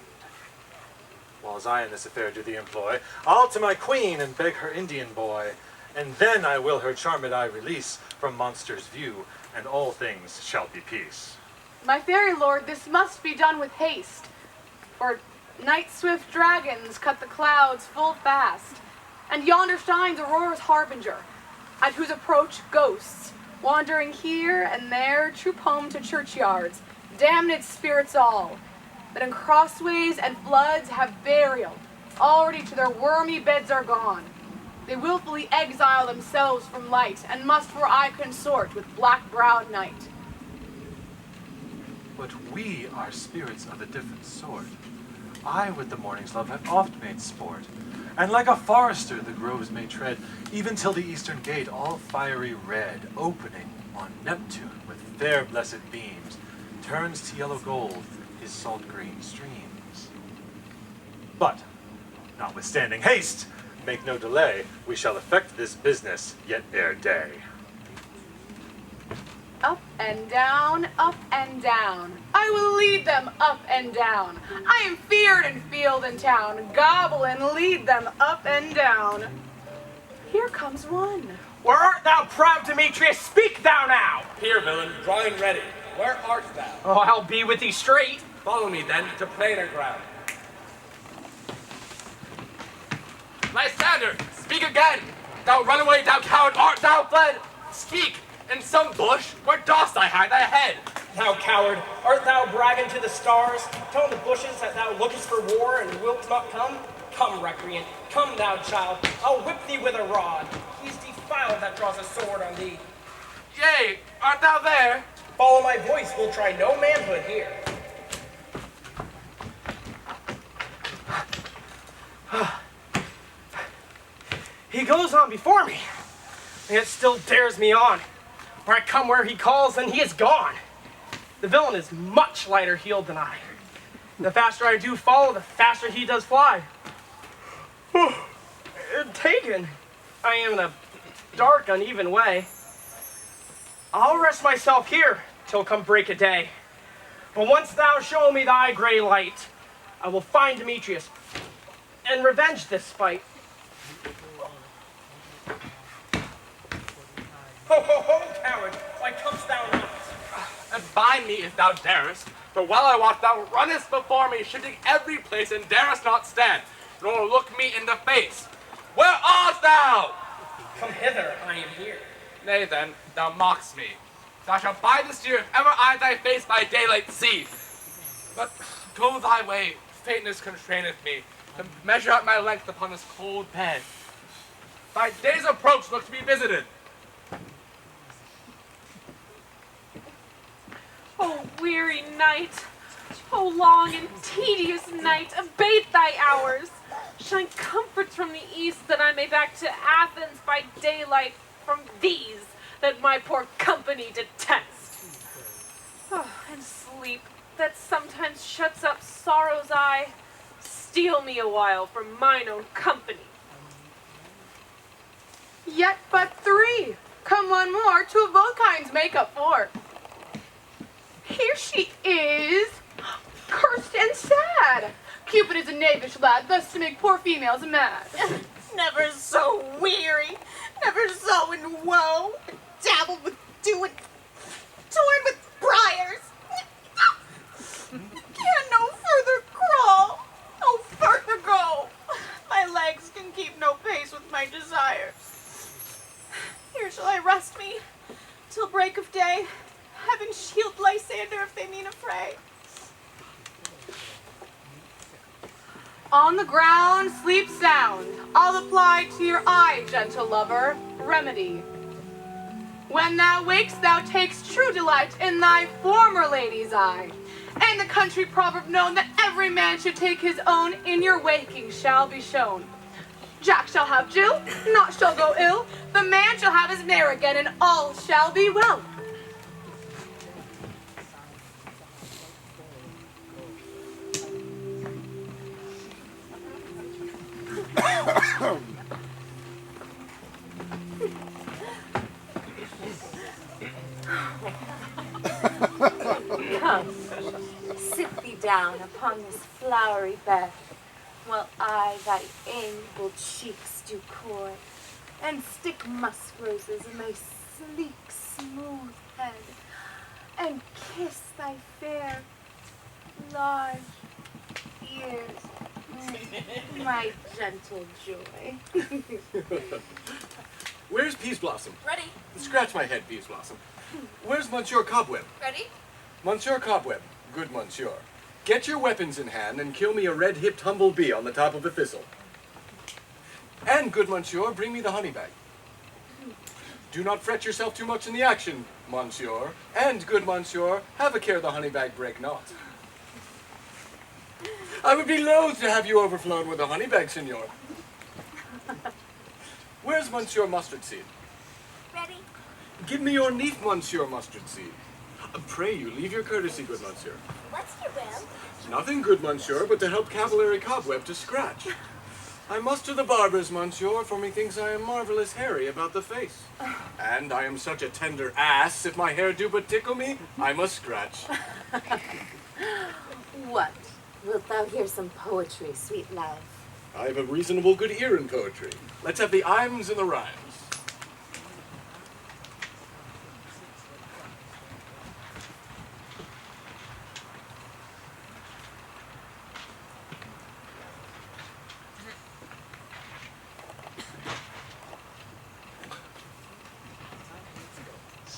Whiles I in this affair do thee employ, I'll to my queen and beg her Indian boy, and then I will her charmed eye release from monsters' view, and all things shall be peace. My fairy lord, this must be done with haste, for night-swift dragons cut the clouds full fast, and yonder shines Aurora's harbinger, at whose approach ghosts, wandering here and there, troop home to churchyards, damned spirits all, that in crossways and floods have burial, already to their wormy beds are gone. They willfully exile themselves from light, and must for aye consort with black-browed night. But we are spirits of a different sort. I with the morning's love have oft made sport, and like a forester the groves may tread, even till the eastern gate all fiery red, opening on Neptune with fair blessed beams, turns to yellow gold his salt green streams. But, notwithstanding haste, make no delay, we shall effect this business yet ere day. Up and down, I will lead them up and down. I am feared in field and town. Gobble and lead them up and down. Here comes one. Where art thou, proud Demetrius? Speak thou now! Here, villain, drawing ready. Where art thou? Oh, I'll be with thee straight. Follow me, then, to plainer ground. Lysander, speak again! Thou runaway, thou coward, art thou fled? Speak! In some bush, where dost thou hide thy head? Thou coward, art thou bragging to the stars, telling the bushes that thou lookest for war and wilt not come? Come, recreant, come thou child, I'll whip thee with a rod. He's defiled that draws a sword on thee. Yea, art thou there? Follow my voice, we'll try no manhood here. He goes on before me, and yet still dares me on. Where I come where he calls, and he is gone. The villain is much lighter heeled than I. The faster I do follow, the faster he does fly. Taken, I am in a dark, uneven way. I'll rest myself here till come break of day. But once thou show me thy gray light, I will find Demetrius and revenge this fight. Ho, ho, ho, coward, why comest thou not? And bind me if thou darest, for well I wot thou runnest before me, shifting every place, and darest not stand, nor look me in the face. Where art thou? Come hither, I am here. Nay then, thou mockst me. Thou shalt bide this year if ever I thy face by daylight see. But go thy way, faintness constraineth me, to measure out my length upon this cold bed. Thy day's approach look to be visited. O weary night, O long and tedious night, abate thy hours. Shine comforts from the east, that I may back to Athens by daylight from these, that my poor company detest. Oh, and sleep, that sometimes shuts up sorrow's eye, steal me a while from mine own company. Yet but 3. Come one more, 2 of both kinds make up 4. Here she is, cursed and sad. Cupid is a knavish lad, thus to make poor females mad. Never so weary, never so in woe, dabbled with dew and torn with briars. Can no further crawl, no further go. My legs can keep no pace with my desires. Here shall I rest me, till break of day. Heaven shield Lysander if they mean a fray. On the ground, sleep sound. I'll apply to your eye, gentle lover, remedy. When thou wakest, thou takest true delight in thy former lady's eye. And the country proverb known that every man should take his own in your waking shall be shown. Jack shall have Jill, naught shall go ill. The man shall have his mare again, and all shall be well. Come, sit thee down upon this flowery bed, while I thy amiable cheeks do coy, and stick musk roses in thy sleek, smooth head, and kiss thy fair, large ears, my gentle joy. Where's Peas Blossom? Ready? Scratch my head, Peas Blossom. Where's Monsieur Cobweb? Ready? Monsieur Cobweb, good monsieur, get your weapons in hand and kill me a red-hipped humble bee on the top of a thistle. And, good monsieur, bring me the honey bag. Do not fret yourself too much in the action, monsieur. And, good monsieur, have a care the honey bag break not. I would be loath to have you overflown with a honey bag, senor. Where's Monsieur Mustard Seed? Ready? Give me your neat, Monsieur Mustard Seed. Pray you, leave your courtesy, good monsieur. What's your will? Nothing, good monsieur, but to help Cavallary Cobweb to scratch. I muster the barbers, monsieur, for methinks I am marvelous hairy about the face. And I am such a tender ass, if my hair do but tickle me, I must scratch. What? Wilt thou hear some poetry, sweet love? I have a reasonable good ear in poetry. Let's have the imes and the rhymes.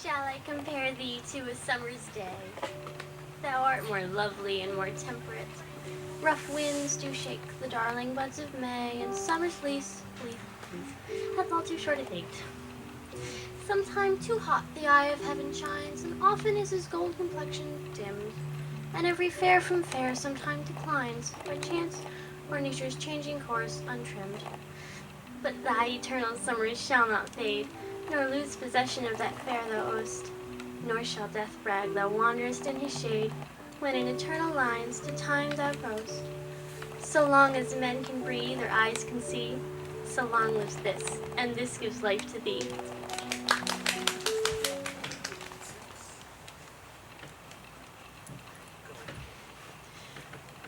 Shall I compare thee to a summer's day? Thou art more lovely and more temperate. Rough winds do shake the darling buds of May, and summer's leaf hath all too short a date. Sometime too hot the eye of heaven shines, and often is his gold complexion dimmed, and every fair from fair sometime declines, by chance or nature's changing course untrimmed. But thy eternal summers shall not fade, nor lose possession of that fair thou owest, nor shall death brag thou wanderest in his shade, when in eternal lines to time thou growest. So long as men can breathe or eyes can see, so long lives this, and this gives life to thee.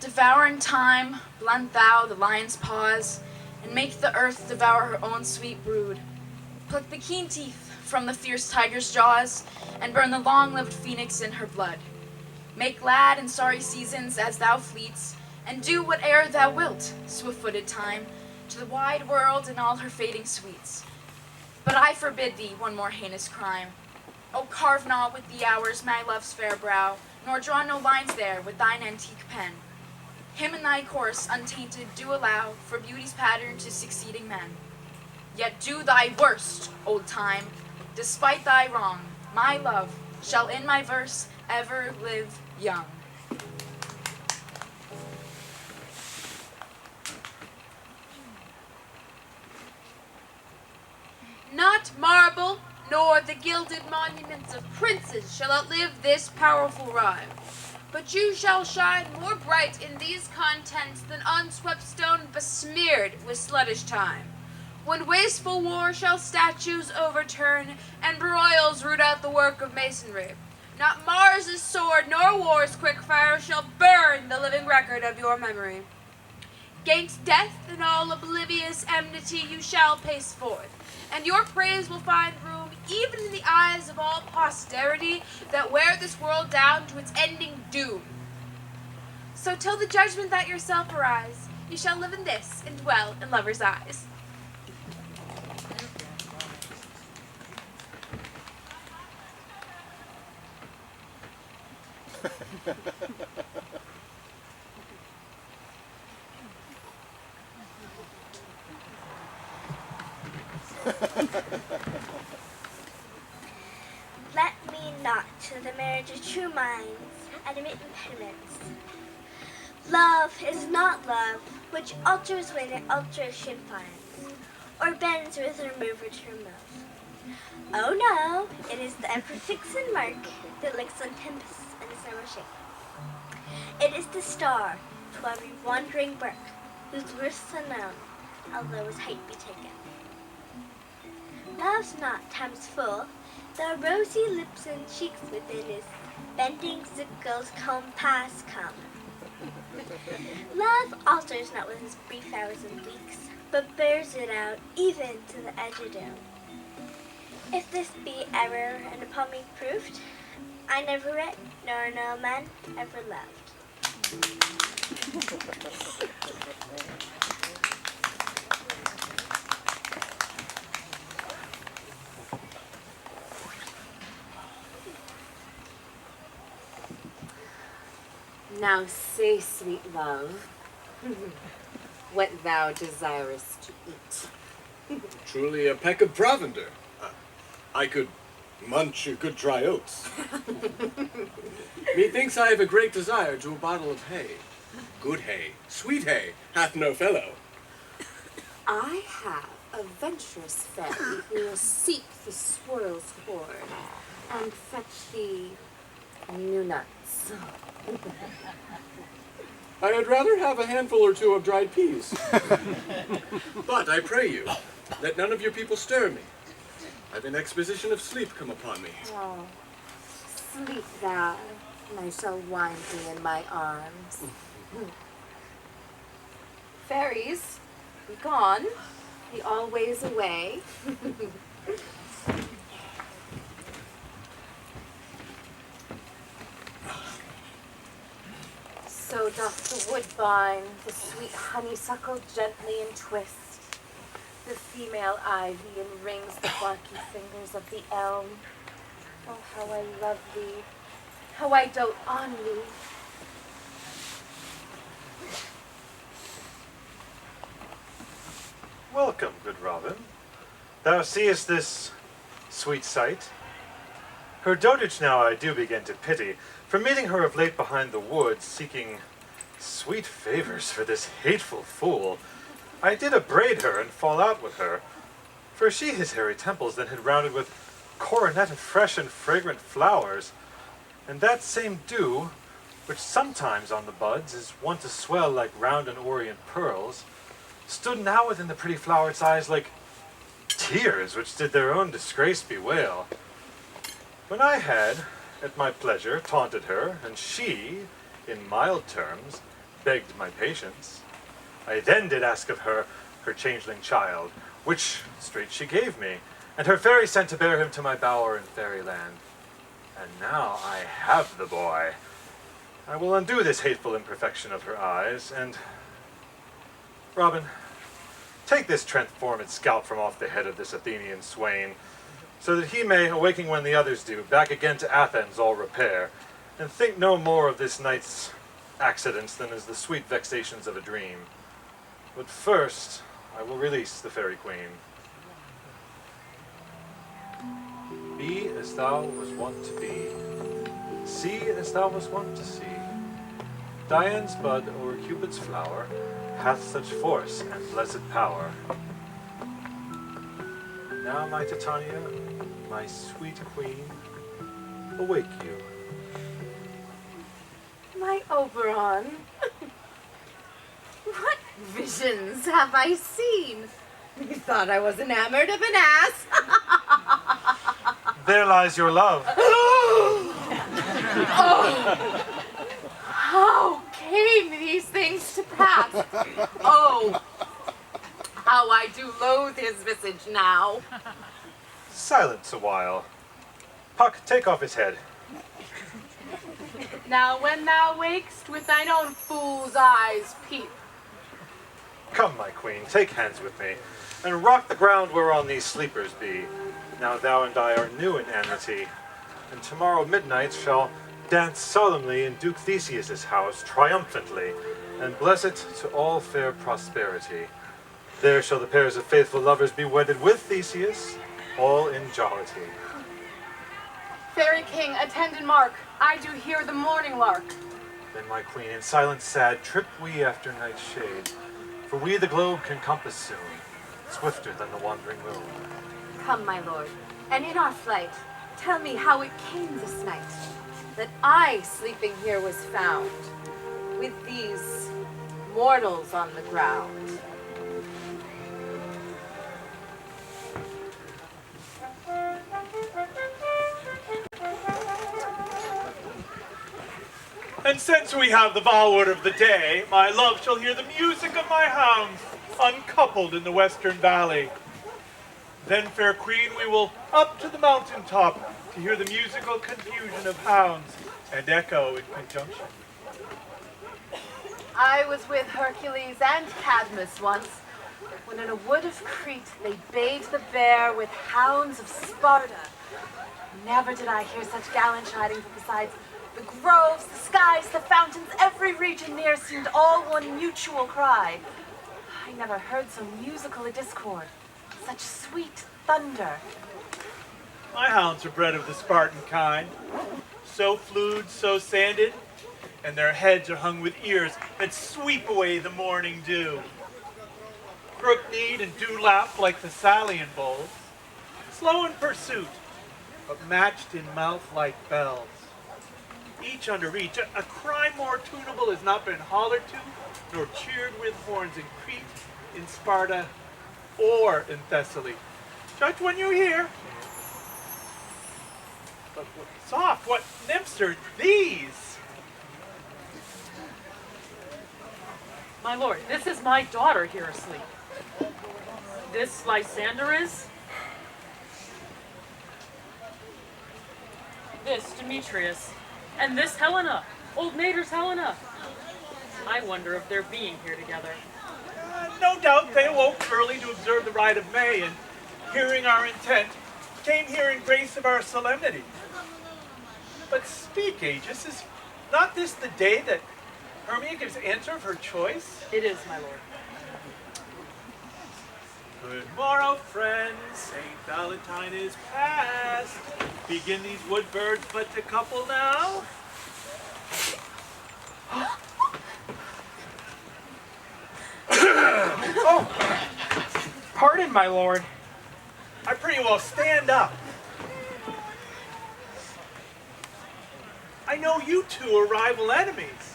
Devouring time, blunt thou the lion's paws, and make the earth devour her own sweet brood. Pluck the keen teeth from the fierce tiger's jaws, and burn the long-lived phoenix in her blood. Make glad and sorry seasons as thou fleets, and do whate'er thou wilt, swift-footed time, to the wide world and all her fading sweets. But I forbid thee one more heinous crime. O carve not with the hours my love's fair brow, nor draw no lines there with thine antique pen. Him in thy course untainted do allow for beauty's pattern to succeeding men. Yet do thy worst, old time. Despite thy wrong, my love shall in my verse ever live young. Not marble, nor the gilded monuments of princes shall outlive this powerful rhyme. But you shall shine more bright in these contents than unswept stone besmeared with sluttish time. When wasteful war shall statues overturn, and broils root out the work of masonry, not Mars' sword nor war's quick fire shall burn the living record of your memory. Gainst death and all oblivious enmity you shall pace forth, and your praise will find room even in the eyes of all posterity that wear this world down to its ending doom. So till the judgment that yourself arise, you shall live in this and dwell in lovers' eyes. Let me not to the marriage of true minds admit impediments. Love is not love which alters when an alteration finds, or bends with a remover to remove. Oh no, it is the prefixing mark that licks on tempests and the summer shake. It is the star to every wandering birk, whose worth's unknown, although his height be taken. Love's not time's full, the rosy lips and cheeks within his bending sickles compass come. Love alters not with his brief hours and weeks, but bears it out even to the edge of doom. If this be error and upon me proved, I never read, nor no man ever loved. Now say, sweet love, what thou desirest to eat. Truly a peck of provender. I could munch a good dry oats. Methinks I have a great desire to a bottle of hay. Good hay, sweet hay, hath no fellow. I have a venturous fairy who will seek the squirrel's hoard and fetch thee new nuts. I had rather have a handful or two of dried peas. But I pray you, let none of your people stir me. I've an exposition of sleep come upon me. Oh, sleep thou, and I shall wind thee in my arms. Fairies, be gone. Be always away. So doth the woodbine, the sweet honeysuckle gently entwist, the female ivy enrings the barky fingers of the elm. Oh, how I love thee, how I dote on thee. Welcome, good Robin. Thou seest this sweet sight? Her dotage now I do begin to pity, for meeting her of late behind the woods, seeking sweet favors for this hateful fool, I did upbraid her and fall out with her, for she his hairy temples then had rounded with coronet of fresh and fragrant flowers, and that same dew, which sometimes on the buds is wont to swell like round and orient pearls, stood now within the pretty flowerets' eyes like tears which did their own disgrace bewail. When I had, at my pleasure, taunted her, and she, in mild terms, begged my patience, I then did ask of her her changeling child, which straight she gave me, and her fairy sent to bear him to my bower in fairyland. And now I have the boy. I will undo this hateful imperfection of her eyes, and... Robin, take this transformed scalp from off the head of this Athenian swain, so that he may, awaking when the others do, back again to Athens all repair, and think no more of this night's accidents than as the sweet vexations of a dream. But first, I will release the fairy queen. as thou was wont to be, see as thou was wont to see. Dian's bud o'er Cupid's flower hath such force and blessed power. Now, my Titania, my sweet queen, awake you. My Oberon, what visions have I seen? You thought I was enamored of an ass? There lies your love. Oh, how came these things to pass? Oh, how I do loathe his visage now. Silence a while. Puck, take off his head. Now when thou wakest, with thine own fool's eyes peep. Come, my queen, take hands with me, and rock the ground whereon these sleepers be. Now thou and I are new in amity, and tomorrow midnight shall dance solemnly in Duke Theseus's house triumphantly, and bless it to all fair prosperity. There shall the pairs of faithful lovers be wedded with Theseus, all in jollity. Fairy king, attend and mark. I do hear the morning lark. Then, my queen, in silence sad, trip we after night's shade, for we the globe can compass soon, swifter than the wandering moon. Come, my lord, and in our flight, tell me how it came this night that I sleeping here was found, with these mortals on the ground. And since we have the byword of the day, my love shall hear the music of my hounds, uncoupled in the western valley. Then, fair queen, we will up to the mountain top to hear the musical confusion of hounds and echo in conjunction. I was with Hercules and Cadmus once, when in a wood of Crete they bathed the bear with hounds of Sparta. Never did I hear such gallant chiding, for besides the groves, the skies, the fountains, every region near seemed all one mutual cry. I never heard so musical a discord, such sweet thunder. My hounds are bred of the Spartan kind, so flued, so sanded, and their heads are hung with ears that sweep away the morning dew. Crook-kneed and dew-lapped like the Salian bulls, slow in pursuit, but matched in mouth like bells. Each under each, a cry more tunable has not been hollered to, nor cheered with horns in Crete, in Sparta, or in Thessaly. Judge when you hear. But soft, what nymphs are these? My lord, this is my daughter here asleep. This Lysander is. This Demetrius. And this Helena, old Mater's Helena. I wonder if they're being here together. No doubt they awoke early to observe the rite of May, and hearing our intent, came here in grace of our solemnity. But speak, Aegis, is not this the day that Hermia gives answer of her choice? It is, my lord. Good morrow, friends. St. Valentine is past. Begin these wood birds but to couple now? Oh, pardon, my lord. I pray you all stand up. I know you two are rival enemies.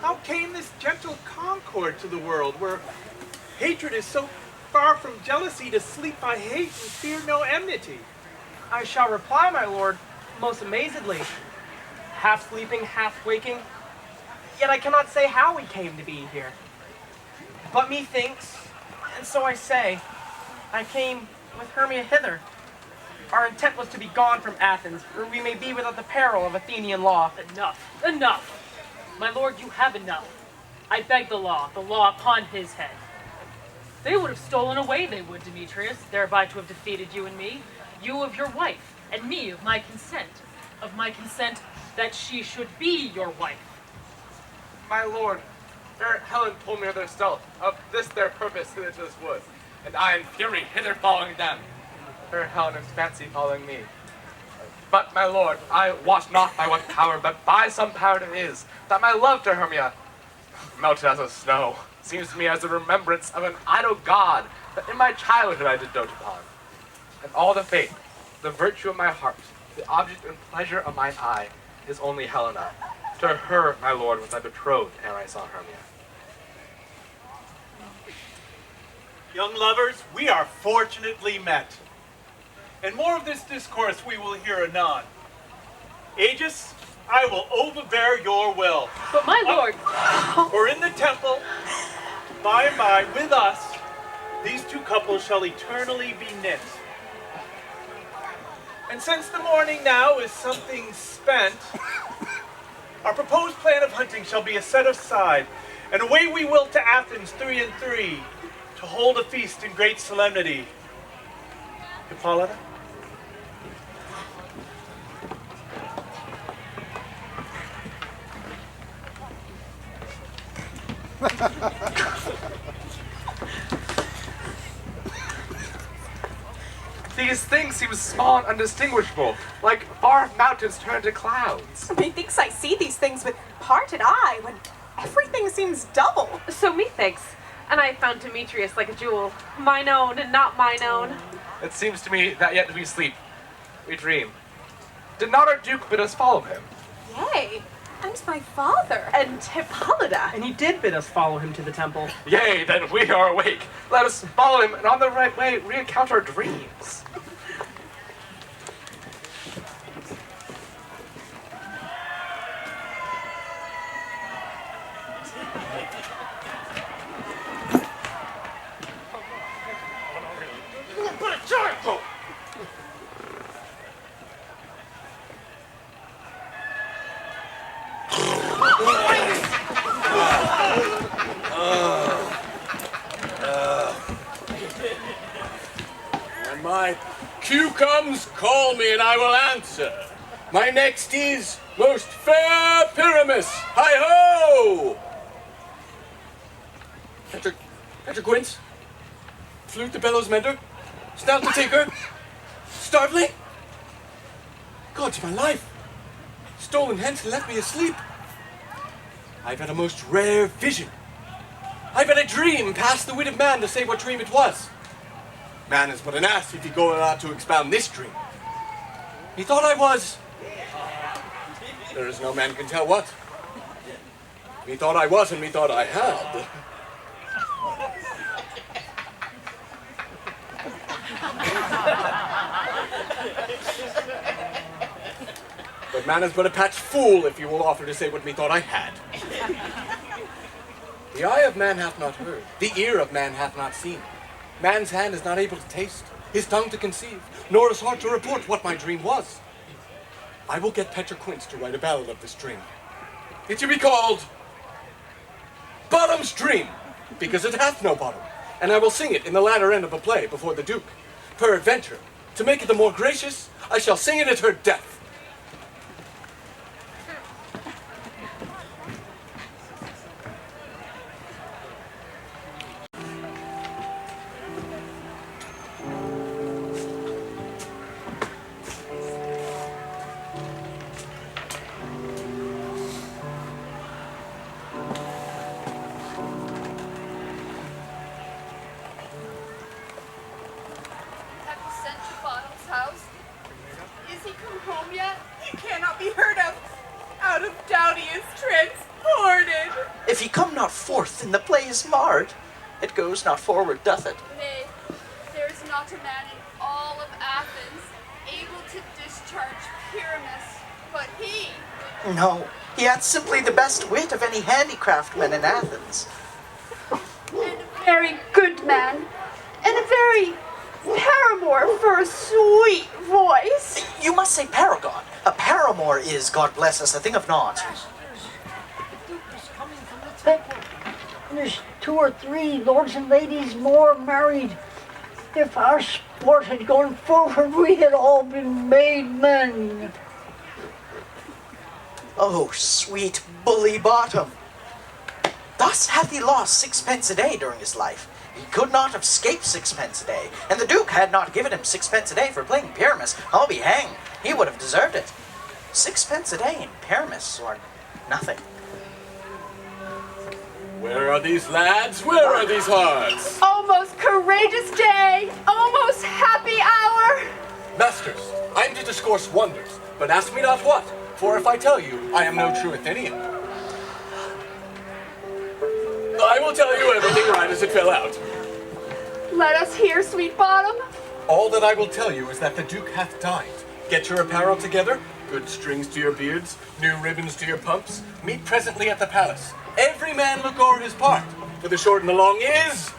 How came this gentle concord to the world, where hatred is so far from jealousy to sleep by hate and fear no enmity? I shall reply, my lord, most amazedly. Half sleeping, half waking, yet I cannot say how we came to be here. But methinks, and so I say, I came with Hermia hither. Our intent was to be gone from Athens, where we may be without the peril of Athenian law. Enough, enough! My lord, you have enough. I beg the law upon his head. They would have stolen away, they would, Demetrius, thereby to have defeated you and me. You of your wife, and me of my consent that she should be your wife. My lord, fair Helen told me of their stealth, of this their purpose hither to this wood, and I in fury hither following them. Fair Helen is fancy following me. But, my lord, I wot not by what power, but by some power it is, that my love to Hermia, melted as a snow, seems to me as a remembrance of an idol god that in my childhood I did dote upon. And all the faith, the virtue of my heart, the object and pleasure of mine eye, is only Helena. To her, my lord, was I betrothed ere I saw Hermia. Young lovers, we are fortunately met. And more of this discourse we will hear anon. Aegis, I will overbear your will. But my lord... For in the temple, by and by, with us, these two couples shall eternally be knit. And since the morning now is something spent, our proposed plan of hunting shall be set aside, and away we will to Athens 3 and 3 to hold a feast in great solemnity. Hippolyta? These things seem small and undistinguishable, like far mountains turned to clouds. Methinks I see these things with parted eye, when everything seems double. So methinks. And I found Demetrius like a jewel, mine own and not mine own. It seems to me that yet we sleep, we dream. Did not our duke bid us follow him? Yea, and my father. And Hippolyta. And he did bid us follow him to the temple. Yea, then we are awake. Let us follow him, and on the right way recount our dreams. When my cue comes, call me and I will answer. My next is most fair Pyramus. Hi-ho! Petra Quince? Flute the bellows mender? Snout the tinker? Starveling? God's my life! Stolen hence and left me asleep. I've had a most rare vision. I've had a dream past the wit of man to say what dream it was. Man is but an ass if he go out to expound this dream. Methought I was... There is no man can tell what. Methought I was and methought I had. But man is but a patched fool if you will offer to say what methought I had. The eye of man hath not heard, the ear of man hath not seen. Man's hand is not able to taste, his tongue to conceive, nor his heart to report what my dream was. I will get Petra Quince to write a ballad of this dream. It shall be called Bottom's Dream, because it hath no bottom, and I will sing it in the latter end of a play before the Duke. Peradventure, to make it the more gracious, I shall sing it at her death. Have you sent to Bottom's house? Is he come home yet? He cannot be heard of. Out of doubt he is transported. If he come not forth, then the play is marred. It goes not forward, doth it? Nay, there is not a man in all of Athens able to discharge Pyramus, but he. No, he hath simply the best wit of any handicraftman in Athens. And a very good man, and a very paramour for a sweet voice. You must say paragon. A paramour is, God bless us, a thing of naught. And there's 2 or 3 lords and ladies more married. If our sport had gone forward, we had all been made men. Oh, sweet bully Bottom. Thus hath he lost 6 pence a day during his life. He could not have escaped sixpence a day, and the Duke had not given him sixpence a day for playing Pyramus. I'll be hanged. He would have deserved it. Sixpence a day in Pyramus, or nothing. Where are these lads? Where are these hearts? Almost courageous day, almost happy hour. Masters, I am to discourse wonders, but ask me not what, for if I tell you, I am no true Athenian. I will tell you everything right as it fell out. Let us hear, sweet bottom. All that I will tell you is that the Duke hath dined. Get your apparel together, good strings to your beards, new ribbons to your pumps. Meet presently at the palace. Every man look o'er his part, for the short and the long is,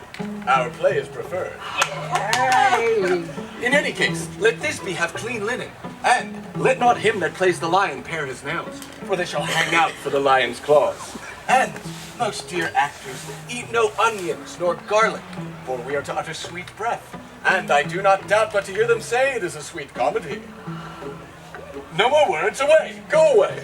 our play is preferred. Hey. In any case, let Thisbe have clean linen, and let not him that plays the lion pare his nails, for they shall hang out for the lion's claws. And, most dear actors, eat no onions nor garlic, for we are to utter sweet breath, and I do not doubt but to hear them say it is a sweet comedy. No more words, away, go away.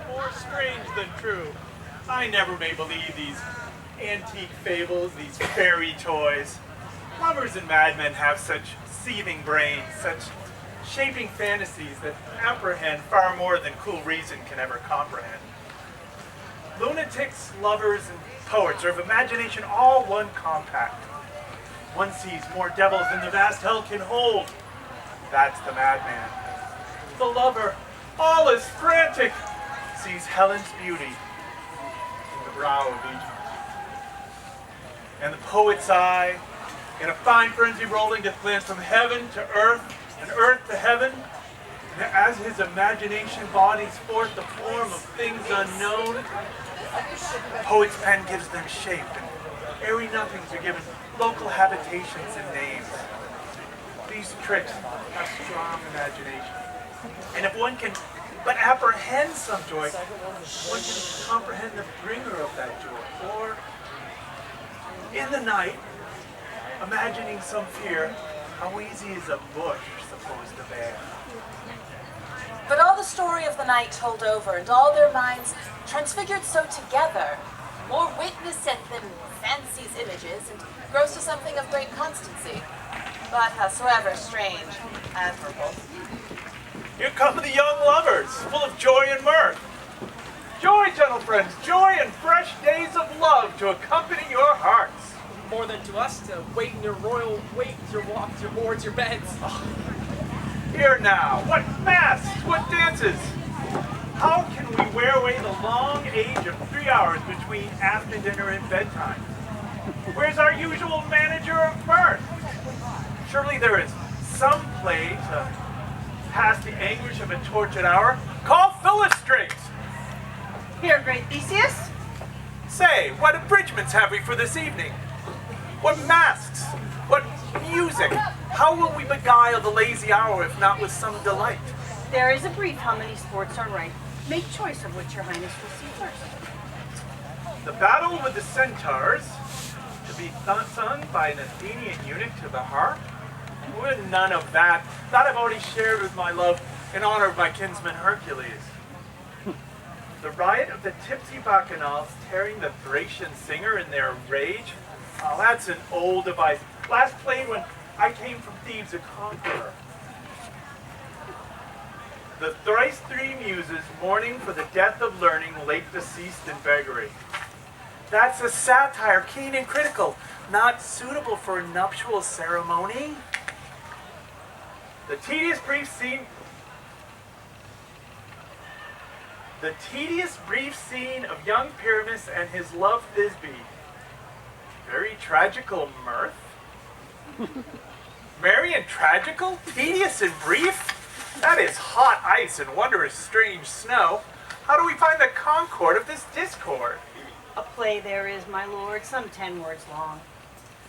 More strange than true. I never may believe these antique fables, these fairy toys. Lovers and madmen have such seething brains, such shaping fantasies that apprehend far more than cool reason can ever comprehend. Lunatics, lovers, and poets are of imagination all one compact. One sees more devils than the vast hell can hold. That's the madman. The lover, all is frantic, sees Helen's beauty in the brow of each. And the poet's eye, in a fine frenzy rolling, doth glance from heaven to earth, and earth to heaven. And as his imagination bodies forth the form of things unknown, the poet's pen gives them shape, and airy nothings are given local habitations and names. These tricks have strong imagination. And if one can but apprehend some joy, one can comprehend the bringer of that joy. Or, in the night, imagining some fear, how easy is a bush supposed to bear? But all the story of the night told over, and all their minds transfigured so together, more witnesseth than fancy's images, and grows to something of great constancy, but howsoever strange, admirable. Here come the young lovers, full of joy and mirth. Joy, gentle friends, joy and fresh days of love to accompany your hearts. More than to us to wait in your royal wait, your walks, your boards, your beds. Here now, what masks, what dances? How can we wear away the long age of 3 hours between after dinner and bedtime? Where's our usual manager of mirth? Surely there is some play to pass the anguish of a tortured hour. Call Philostrate! Here, great Theseus. Say, what abridgments have we for this evening? What masks? What music? How will we beguile the lazy hour if not with some delight? There is a brief how many sports are right. Make choice of which your highness will see first. The battle with the centaurs, to be sung by an Athenian eunuch to the harp? Well, none of that. That I've already shared with my love in honor of my kinsman Hercules. The riot of the tipsy bacchanals tearing the Thracian singer in their rage? Oh, that's an old device. Last played when I came from Thebes a conqueror. The thrice three muses mourning for the death of learning late deceased in beggary. That's a satire, keen and critical, not suitable for a nuptial ceremony. The tedious brief scene of young Pyramus and his love Thisbe. Very tragical mirth. Merry and tragical? Tedious and brief? That is hot ice and wondrous strange snow. How do we find the concord of this discord? A play there is, my lord, some 10 words long,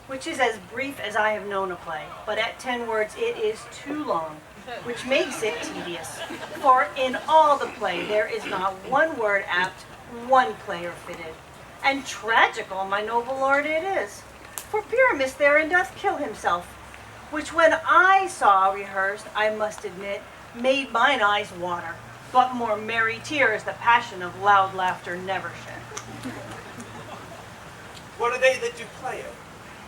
which is as brief as I have known a play, but at 10 words it is too long, which makes it tedious. For in all the play there is not one word apt, one player fitted. And tragical, my noble lord, it is. For Pyramus therein doth kill himself, which when I saw rehearsed, I must admit, made mine eyes water, but more merry tears the passion of loud laughter never shed. What are they that do play it?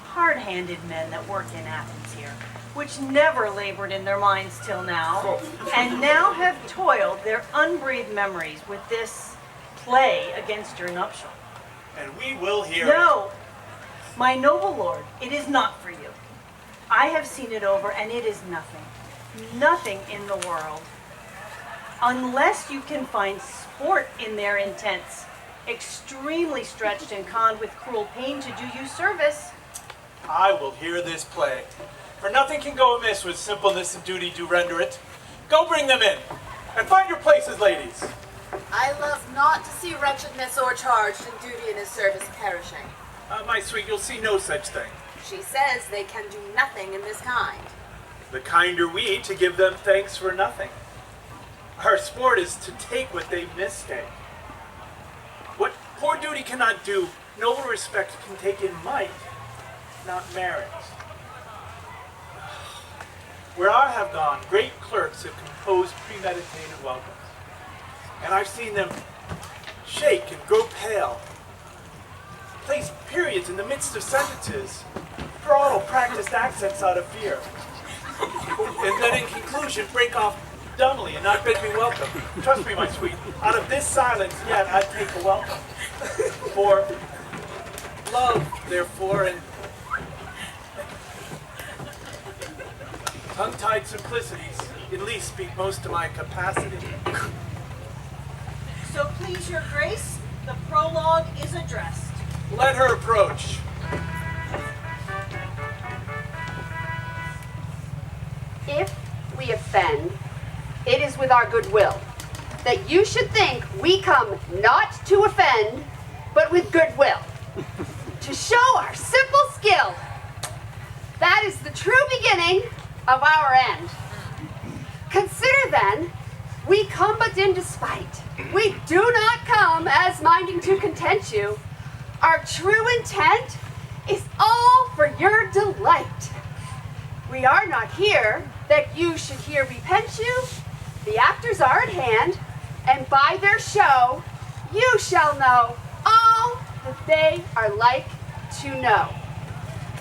Hard-handed men that work in Athens here, which never labored in their minds till now, and now have toiled their unbreathed memories with this play against your nuptial. And we will hear No, my noble lord, it is not for you. I have seen it over, and it is nothing, nothing in the world. Unless you can find sport in their intents, extremely stretched and conned with cruel pain to do you service. I will hear this play, for nothing can go amiss with simpleness and duty do render it. Go bring them in, and find your places, ladies. I love not to see wretchedness o'ercharged and duty in his service perishing. My sweet, you'll see no such thing. She says they can do nothing in this kind. The kind are we to give them thanks for nothing. Our sport is to take what they mistake. What poor duty cannot do, noble respect can take in might, not merit. Where I have gone, great clerks have composed premeditated welcomes. And I've seen them shake and grow pale, place periods in the midst of sentences, throttle practiced accents out of fear, and then in conclusion break off dumbly and not bid me welcome. Trust me, my sweet, out of this silence yet I'd take a welcome. For love, therefore, and tongue-tied simplicities at least speak most to my capacity. So please your grace, the prologue is addressed. Let her approach. If we offend, it is with our goodwill, that you should think we come not to offend, but with goodwill, to show our simple skill. That is the true beginning of our end. Consider then, we come but in despite. We do not come as minding to content you. Our true intent is all for your delight. We are not here that you should here repent you. The actors are at hand, and by their show, you shall know all that they are like to know.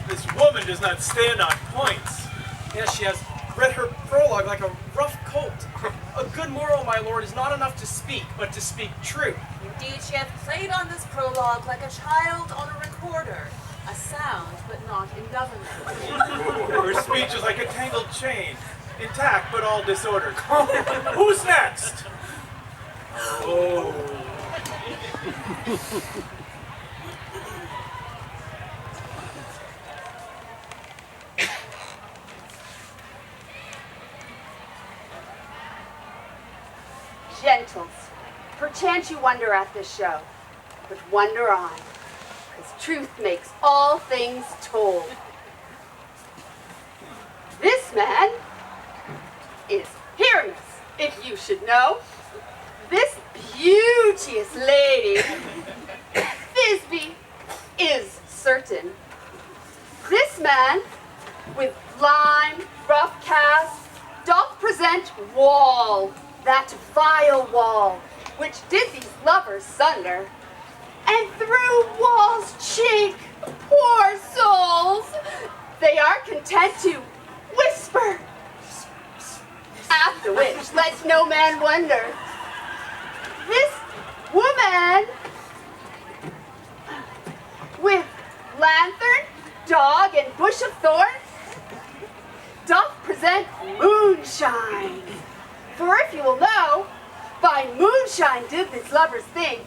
This woman does not stand on points. Yes, she has read her prologue like a rough colt. A good moral, my lord, is not enough to speak, but to speak true. Indeed, she hath played on this prologue like a child on a recorder, a sound but not in government. Her speech is like a tangled chain, intact but all disordered. Who's next? Oh. Gentles, perchance you wonder at this show, but wonder on, because truth makes all things told. This man is Pyramus, if you should know. This beauteous lady, Thisbe, is certain. This man, with lime, rough cast, doth present wall, that vile wall, which did these lovers sunder, and through wall's cheek, poor souls, they are content to whisper, after which let no man wonder. This woman, with lanthorn, dog, and bush of thorns, doth present moonshine. For if you will know, by moonshine did this lovers think,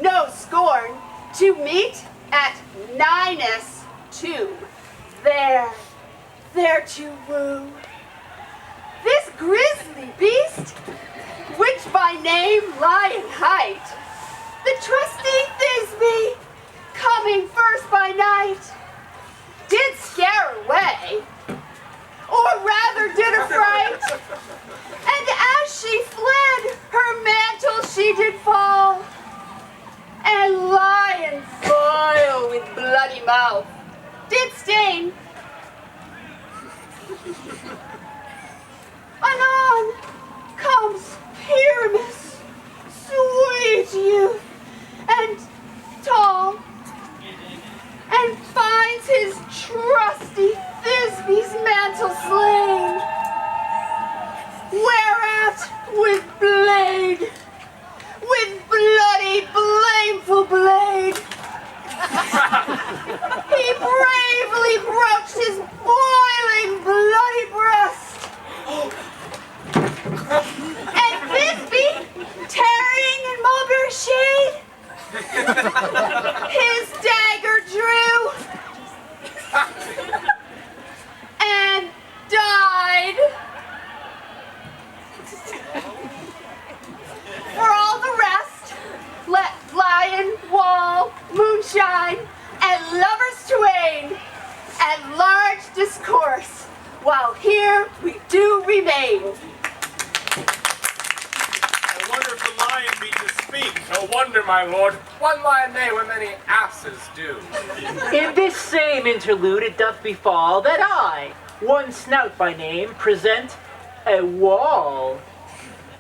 no scorn, to meet at Ninus' tomb, there to woo. This grisly beast, which by name Lion Height, the trusty Thisbe, coming first by night, did scare away, or rather did affright, and as she fled, her mantle she did fall, and lion vile with bloody mouth did stain. Anon comes Pyramus, sweet youth and tall, and finds his trusty Thisbe's mantle slain, whereat with blade, with bloody blameful blade, he bravely broached his boiling bloody breast, and Thisbe, tarrying in mulberry shade, his dagger drew and died. For all the rest, let lion, wall, moonshine, and lovers twain at large discourse, while here we do remain. I wonder if the lion be to speak. No wonder, my lord. One lion may when many asses do. In this same interlude it doth befall that I, one snout by name, present a wall.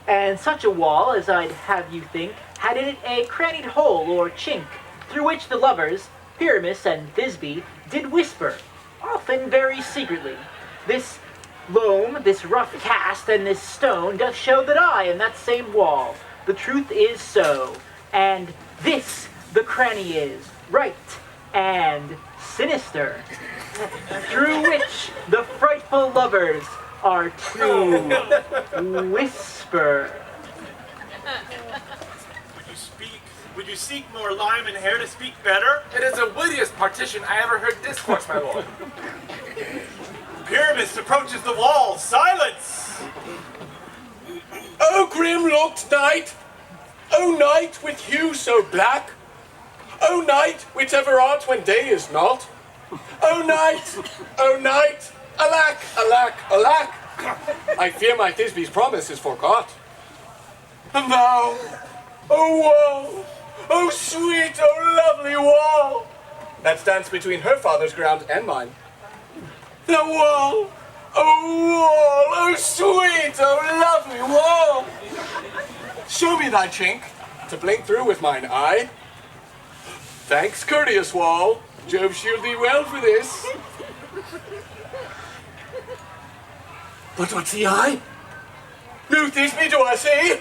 And such a wall as I'd have you think had in it a crannied hole or chink, through which the lovers, Pyramus and Thisbe, did whisper, often very secretly. This loam, this rough cast, and this stone doth show that I am that same wall. The truth is so, and this the cranny is, right and sinister, through which the frightful lovers are to whisper. Would you seek more lime and hair to speak better? It is the wittiest partition I ever heard discourse, my lord. Pyramus approaches the wall. Silence! O grim-looked night! O night with hue so black! O night which ever art when day is not! O night! O night! Alack, alack, alack! I fear my Thisbe's promise is forgot. And thou, O wall! O sweet, O lovely wall! That stands between her father's ground and mine. The wall! O wall! O sweet, O lovely wall! Show me thy chink, to blink through with mine eye. Thanks, courteous wall. Jove shield thee well for this. But what's the eye? No Thisbe do I see?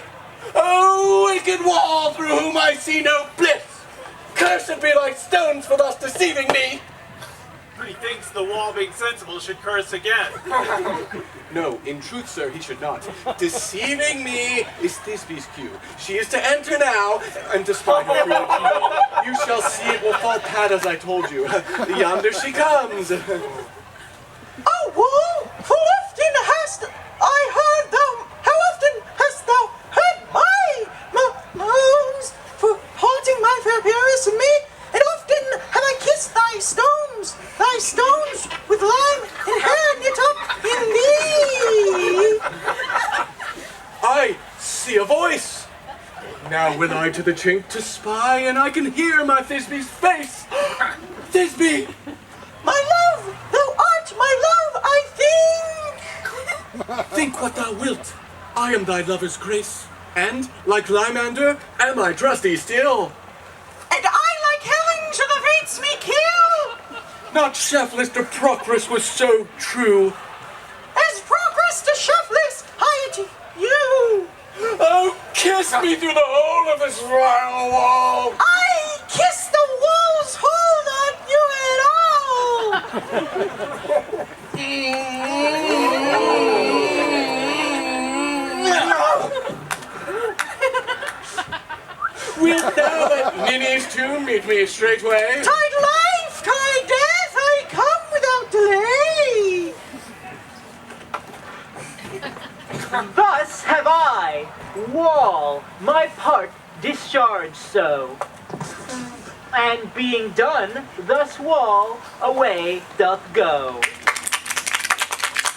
O wicked wall, through whom I see no bliss! Cursed be thy stones for thus deceiving me! Methinks the wall, being sensible, should curse again. No, in truth, sir, he should not. Deceiving me is Thisbe's cue. She is to enter now, and despite her cruelty, you shall see it will fall pat as I told you. Yonder she comes. Oh, wall, how often hast I heard thou, how often hast thou heard my moans for haunting my fair Paris and me, and often have I kissed thy stones with lime and hair knit up in thee. I see a voice. Now will I to the chink to spy, and I can hear my Thisbe's face. Thisbe! My love, thou art my love, I think. Think what thou wilt. I am thy lover's grace, and, like Lymander, am I trusty still. And I, like Helen, to the fates me kill. Not Shefless to Procrus was so true. As Procrus to Shefless, I to you. Oh, kiss me through the hole of this vile wall. I kiss the wall's hole, not you at all. Wilt thou at Ninny's tomb meet me straightway? Tide life, tide death, I come without delay. wall, my part discharged so. And being done, thus wall away doth go.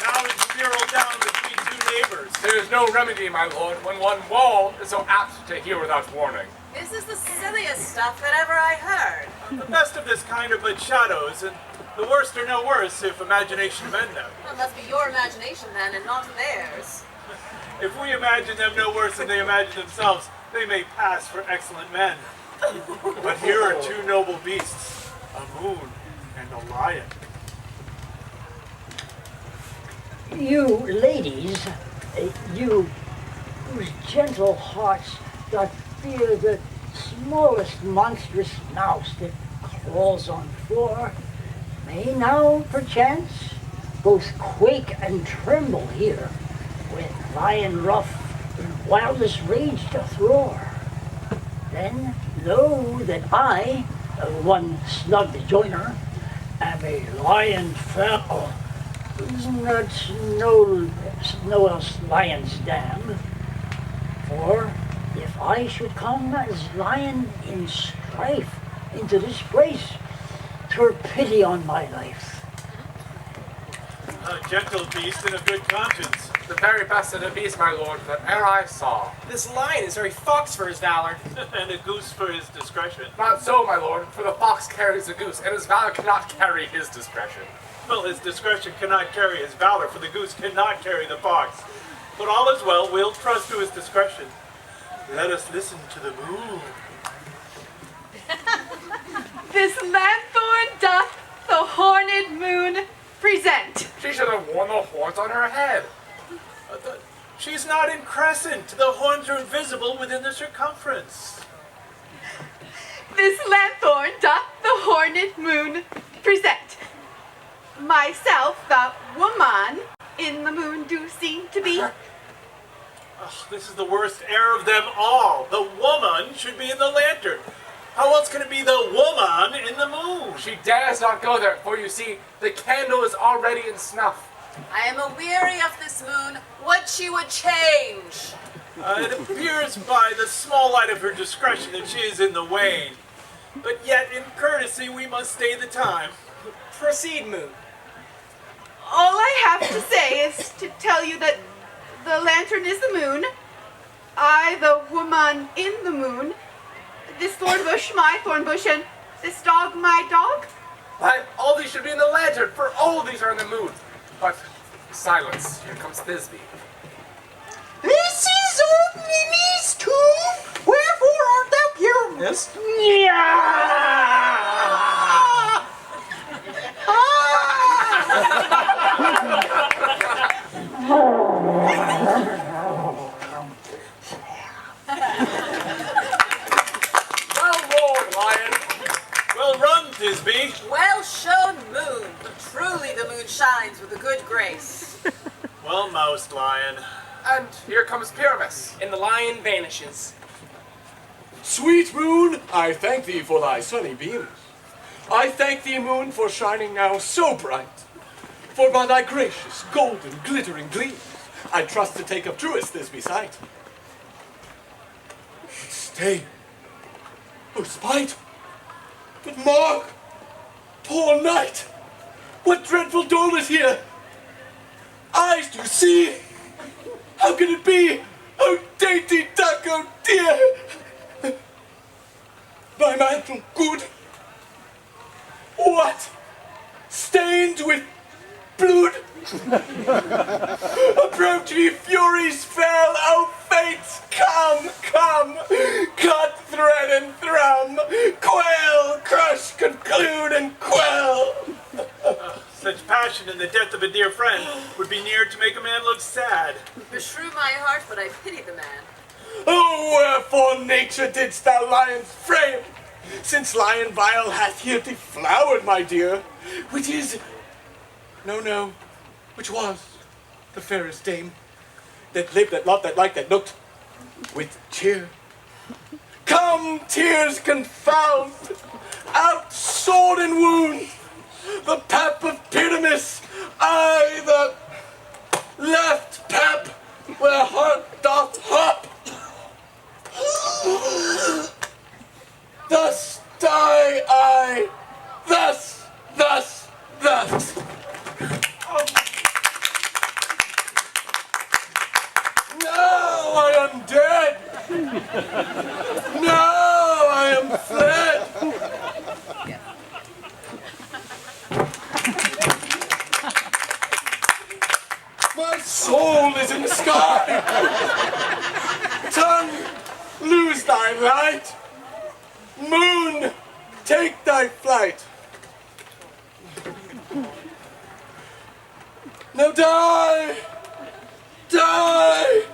Now is the mural down between two neighbors. There is no remedy, my lord, when one wall is so apt to hear without warning. This is the silliest stuff that ever I heard. The best of this kind are but shadows, and the worst are no worse if imagination mend them. Well, it must be your imagination then, and not theirs. If we imagine them no worse than they imagine themselves, they may pass for excellent men. But here are two noble beasts, a moon and a lion. You ladies, you whose gentle hearts doth fear the smallest monstrous mouse that crawls on floor, may now perchance both quake and tremble here, when lion rough in wildest rage doth roar. Then know that I, one snug joiner, am a lion fell, not no else lion's dam. For if I should come as lion in strife into this place, 'twere pity on my life. A gentle beast and a good conscience. The very best of the beast, my lord, that e'er I saw. This lion is very fox for his valor. And a goose for his discretion. Not so, my lord, for the fox carries the goose, and his valor cannot carry his discretion. Well, his discretion cannot carry his valor, for the goose cannot carry the fox. But all is well, we'll trust to his discretion. Let us listen to the moon. This lanthorn doth the horned moon present. She should have worn the horns on her head. She's not in crescent. The horns are invisible within the circumference. This lanthorn doth the horned moon present. Myself, the woman, in the moon do seem to be. Oh, this is the worst error of them all. The woman should be in the lantern. How else can it be the woman in the moon? She dares not go there, for you see, the candle is already in snuff. I am aweary of this moon. What she would change. It appears by the small light of her discretion that she is in the wane. But yet, in courtesy, we must stay the time. Proceed, moon. All I have to say is to tell you that the lantern is the moon, I the woman in the moon, this thorn bush my thorn bush, and this dog my dog. Why, all these should be in the lantern, for all these are in the moon. But silence, here comes Thisbe. This is old Ninny's tomb. Wherefore art thou here, miss? Well roared, lion. Well run, Thisbe. Well shown, moon. Truly the moon shines with a good grace. Well moused, lion. And here comes Pyramus. And the lion vanishes. Sweet moon, I thank thee for thy sunny beams. I thank thee, moon, for shining now so bright. For by thy gracious, golden, glittering gleams, I trust to take up truest this beside. But stay, oh spite, but mark, poor knight, what dreadful dole is here? Eyes do see, how can it be? Oh dainty duck, oh dear! Thy mantle good. What? Stained with blood? Approach ye furies fell, O fates, come, come, cut, thread, and thrum, quail, crush, conclude, and quell. Such passion in the death of a dear friend would be near to make a man look sad. Beshrew my heart, but I pity the man. Oh, wherefore nature didst thou lions frame? Since lion vile hath here deflowered, my dear, which is, no, which was the fairest dame, that lived, that loved, that liked, that looked with cheer. Come, tears confound, out sword and wound, the pap of Pyramus, I the left pap, where heart doth hop. Thus die I, thus. Now I am dead. Now I am fled. My soul is in the sky. Tongue, lose thy light. Moon, take thy flight. Now die! Die!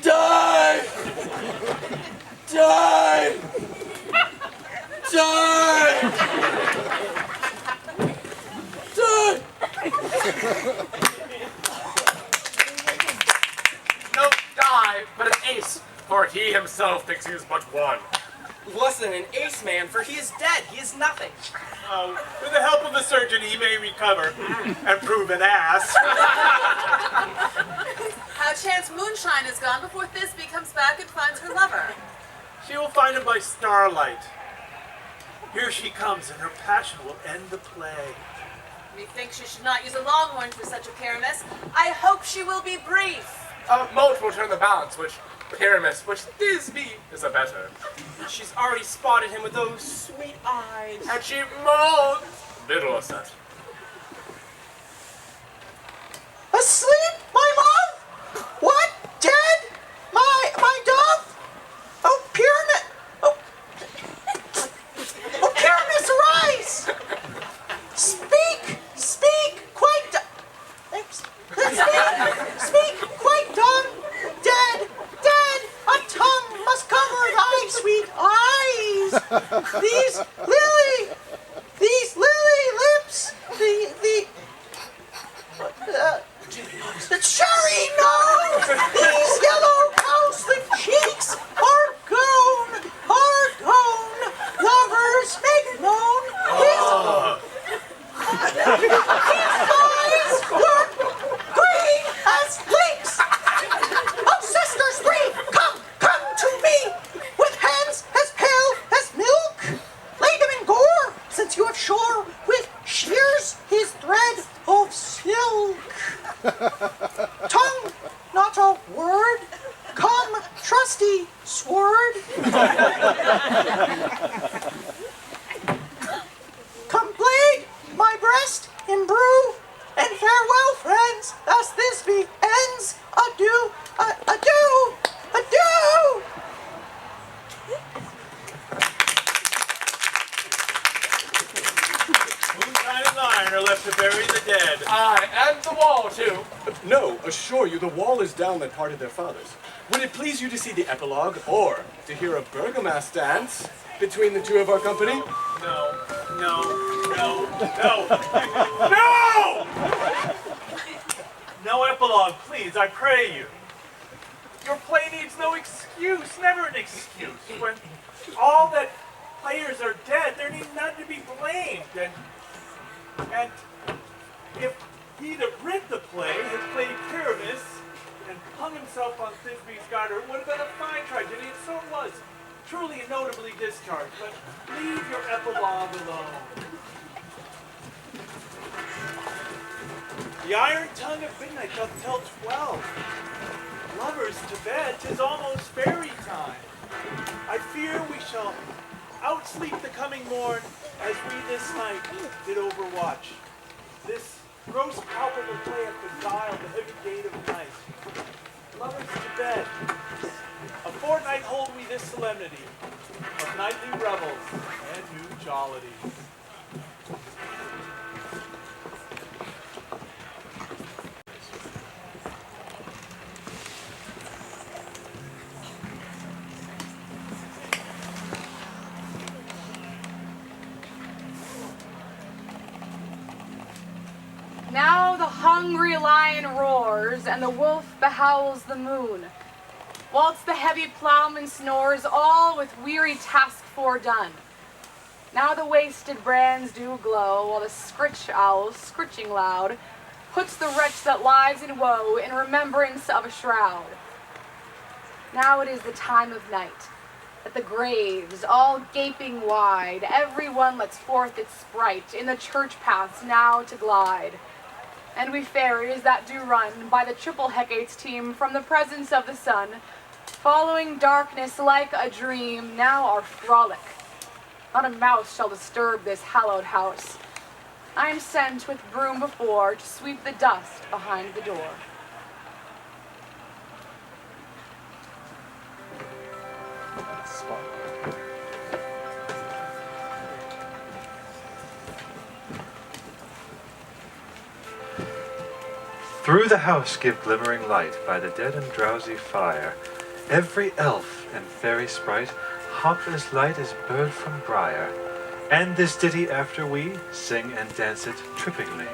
Die! Die! Die! Die! No die, but an ace, for he himself thinks he is but one. Less than an ace man, for he is dead. He is nothing. Oh, with the help of the surgeon, he may recover and prove an ass. How chance moonshine is gone before Thisbe comes back and finds her lover. She will find him by starlight. Here she comes, and her passion will end the play. Methinks she should not use a longhorn for such a Pyramus. I hope she will be brief. Moat will turn the balance, which Pyramus, which Thisbe is a better. She's already spotted him with those sweet eyes. And she moans. Little assent. Asleep, my love? What? Dead? My dove? Oh, Pyramus! Oh, Pyramus, arise! Speak, quite speak, quite dumb, dead, a tongue must cover thy sweet eyes. These lily lips, the cherry nose, these yellow cowslip cheeks are gone. Lovers make known his eyes were green as leeks. Oh, sisters three, come to me with hands as pale as milk. Lay them in gore, since you have shore with shears his thread of silk. Tongue, not a word. Come, trusty sword. Come, blade, my breast in brew, and farewell, friends, as Thisbe ends. Adieu, adieu. Moonshine and iron are left to bury the dead. Aye, and the wall, too. No, assure you, the wall is down that parted their fathers. Would it please you to see the epilogue, or to hear a Bergamask dance between the two of our company? No. No epilogue, please, I pray you. Your play needs no excuse, never an excuse. When all that players are dead, there need none to be blamed. And if he that writ the play had played Pyramus and hung himself on Thisbe's garter, it would have been a fine tragedy, and so it was. Truly and notably discharged, but leave your epilogue alone. The iron tongue of midnight doth tell 12. Lovers to bed, 'tis almost fairy time. I fear we shall outsleep the coming morn as we this night did overwatch. This gross palpable play hath beguiled the heavy gate of night. Lovers to bed. A fortnight hold we this solemnity of nightly revels and new jollities. Now the hungry lion roars, and the wolf behowls the moon, whilst the heavy plowman snores, all with weary task foredone. Now the wasted brands do glow, while the scritch owl, scritching loud, puts the wretch that lies in woe in remembrance of a shroud. Now it is the time of night. At the graves, all gaping wide, everyone lets forth its sprite in the church paths now to glide. And we fairies that do run by the triple Hecate's team from the presence of the sun, following darkness like a dream, now are frolic. Not a mouse shall disturb this hallowed house. I am sent with broom before to sweep the dust behind the door. Through the house give glimmering light by the dead and drowsy fire. Every elf and fairy sprite hop as light as bird from briar. And this ditty after we sing and dance it trippingly.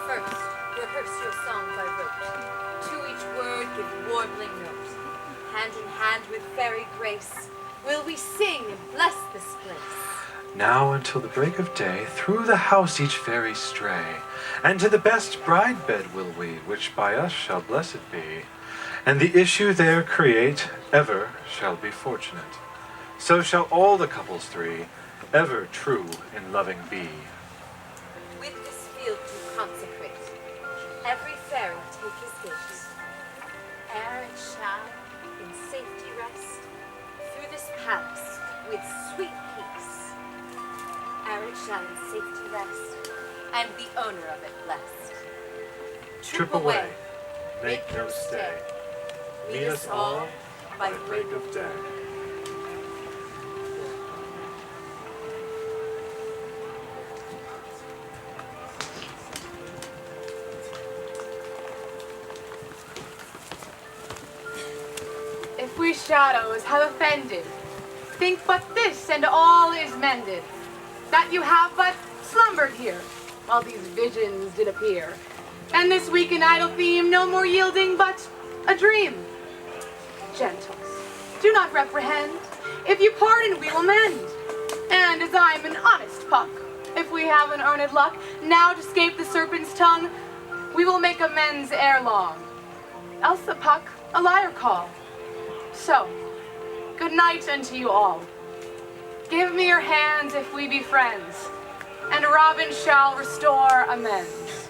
First, rehearse your songs I wrote. To each word give warbling note. Hand in hand with fairy grace, will we sing and bless this place. Now until the break of day, through the house each fairy stray, and to the best bride bed will we, which by us shall blessed be. And the issue there create, ever shall be fortunate. So shall all the couples three, ever true in loving be. With this field to consecrate, every fairy take his gate. Ere it shall in safety rest, through this palace with sweet peace. Ere it shall in safety rest, and the owner of it blessed. Trip away, make no stay. Meet us all by break of day. If we shadows have offended, think but this and all is mended, that you have but slumbered here, while these visions did appear. And this weak and idle theme no more yielding but a dream. Gentles, do not reprehend. If you pardon, we will mend. And as I'm an honest puck, if we have an earned luck, now to escape the serpent's tongue, we will make amends ere long. Else the puck a liar call. So, good night unto you all. Give me your hands if we be friends, and Robin shall restore amends.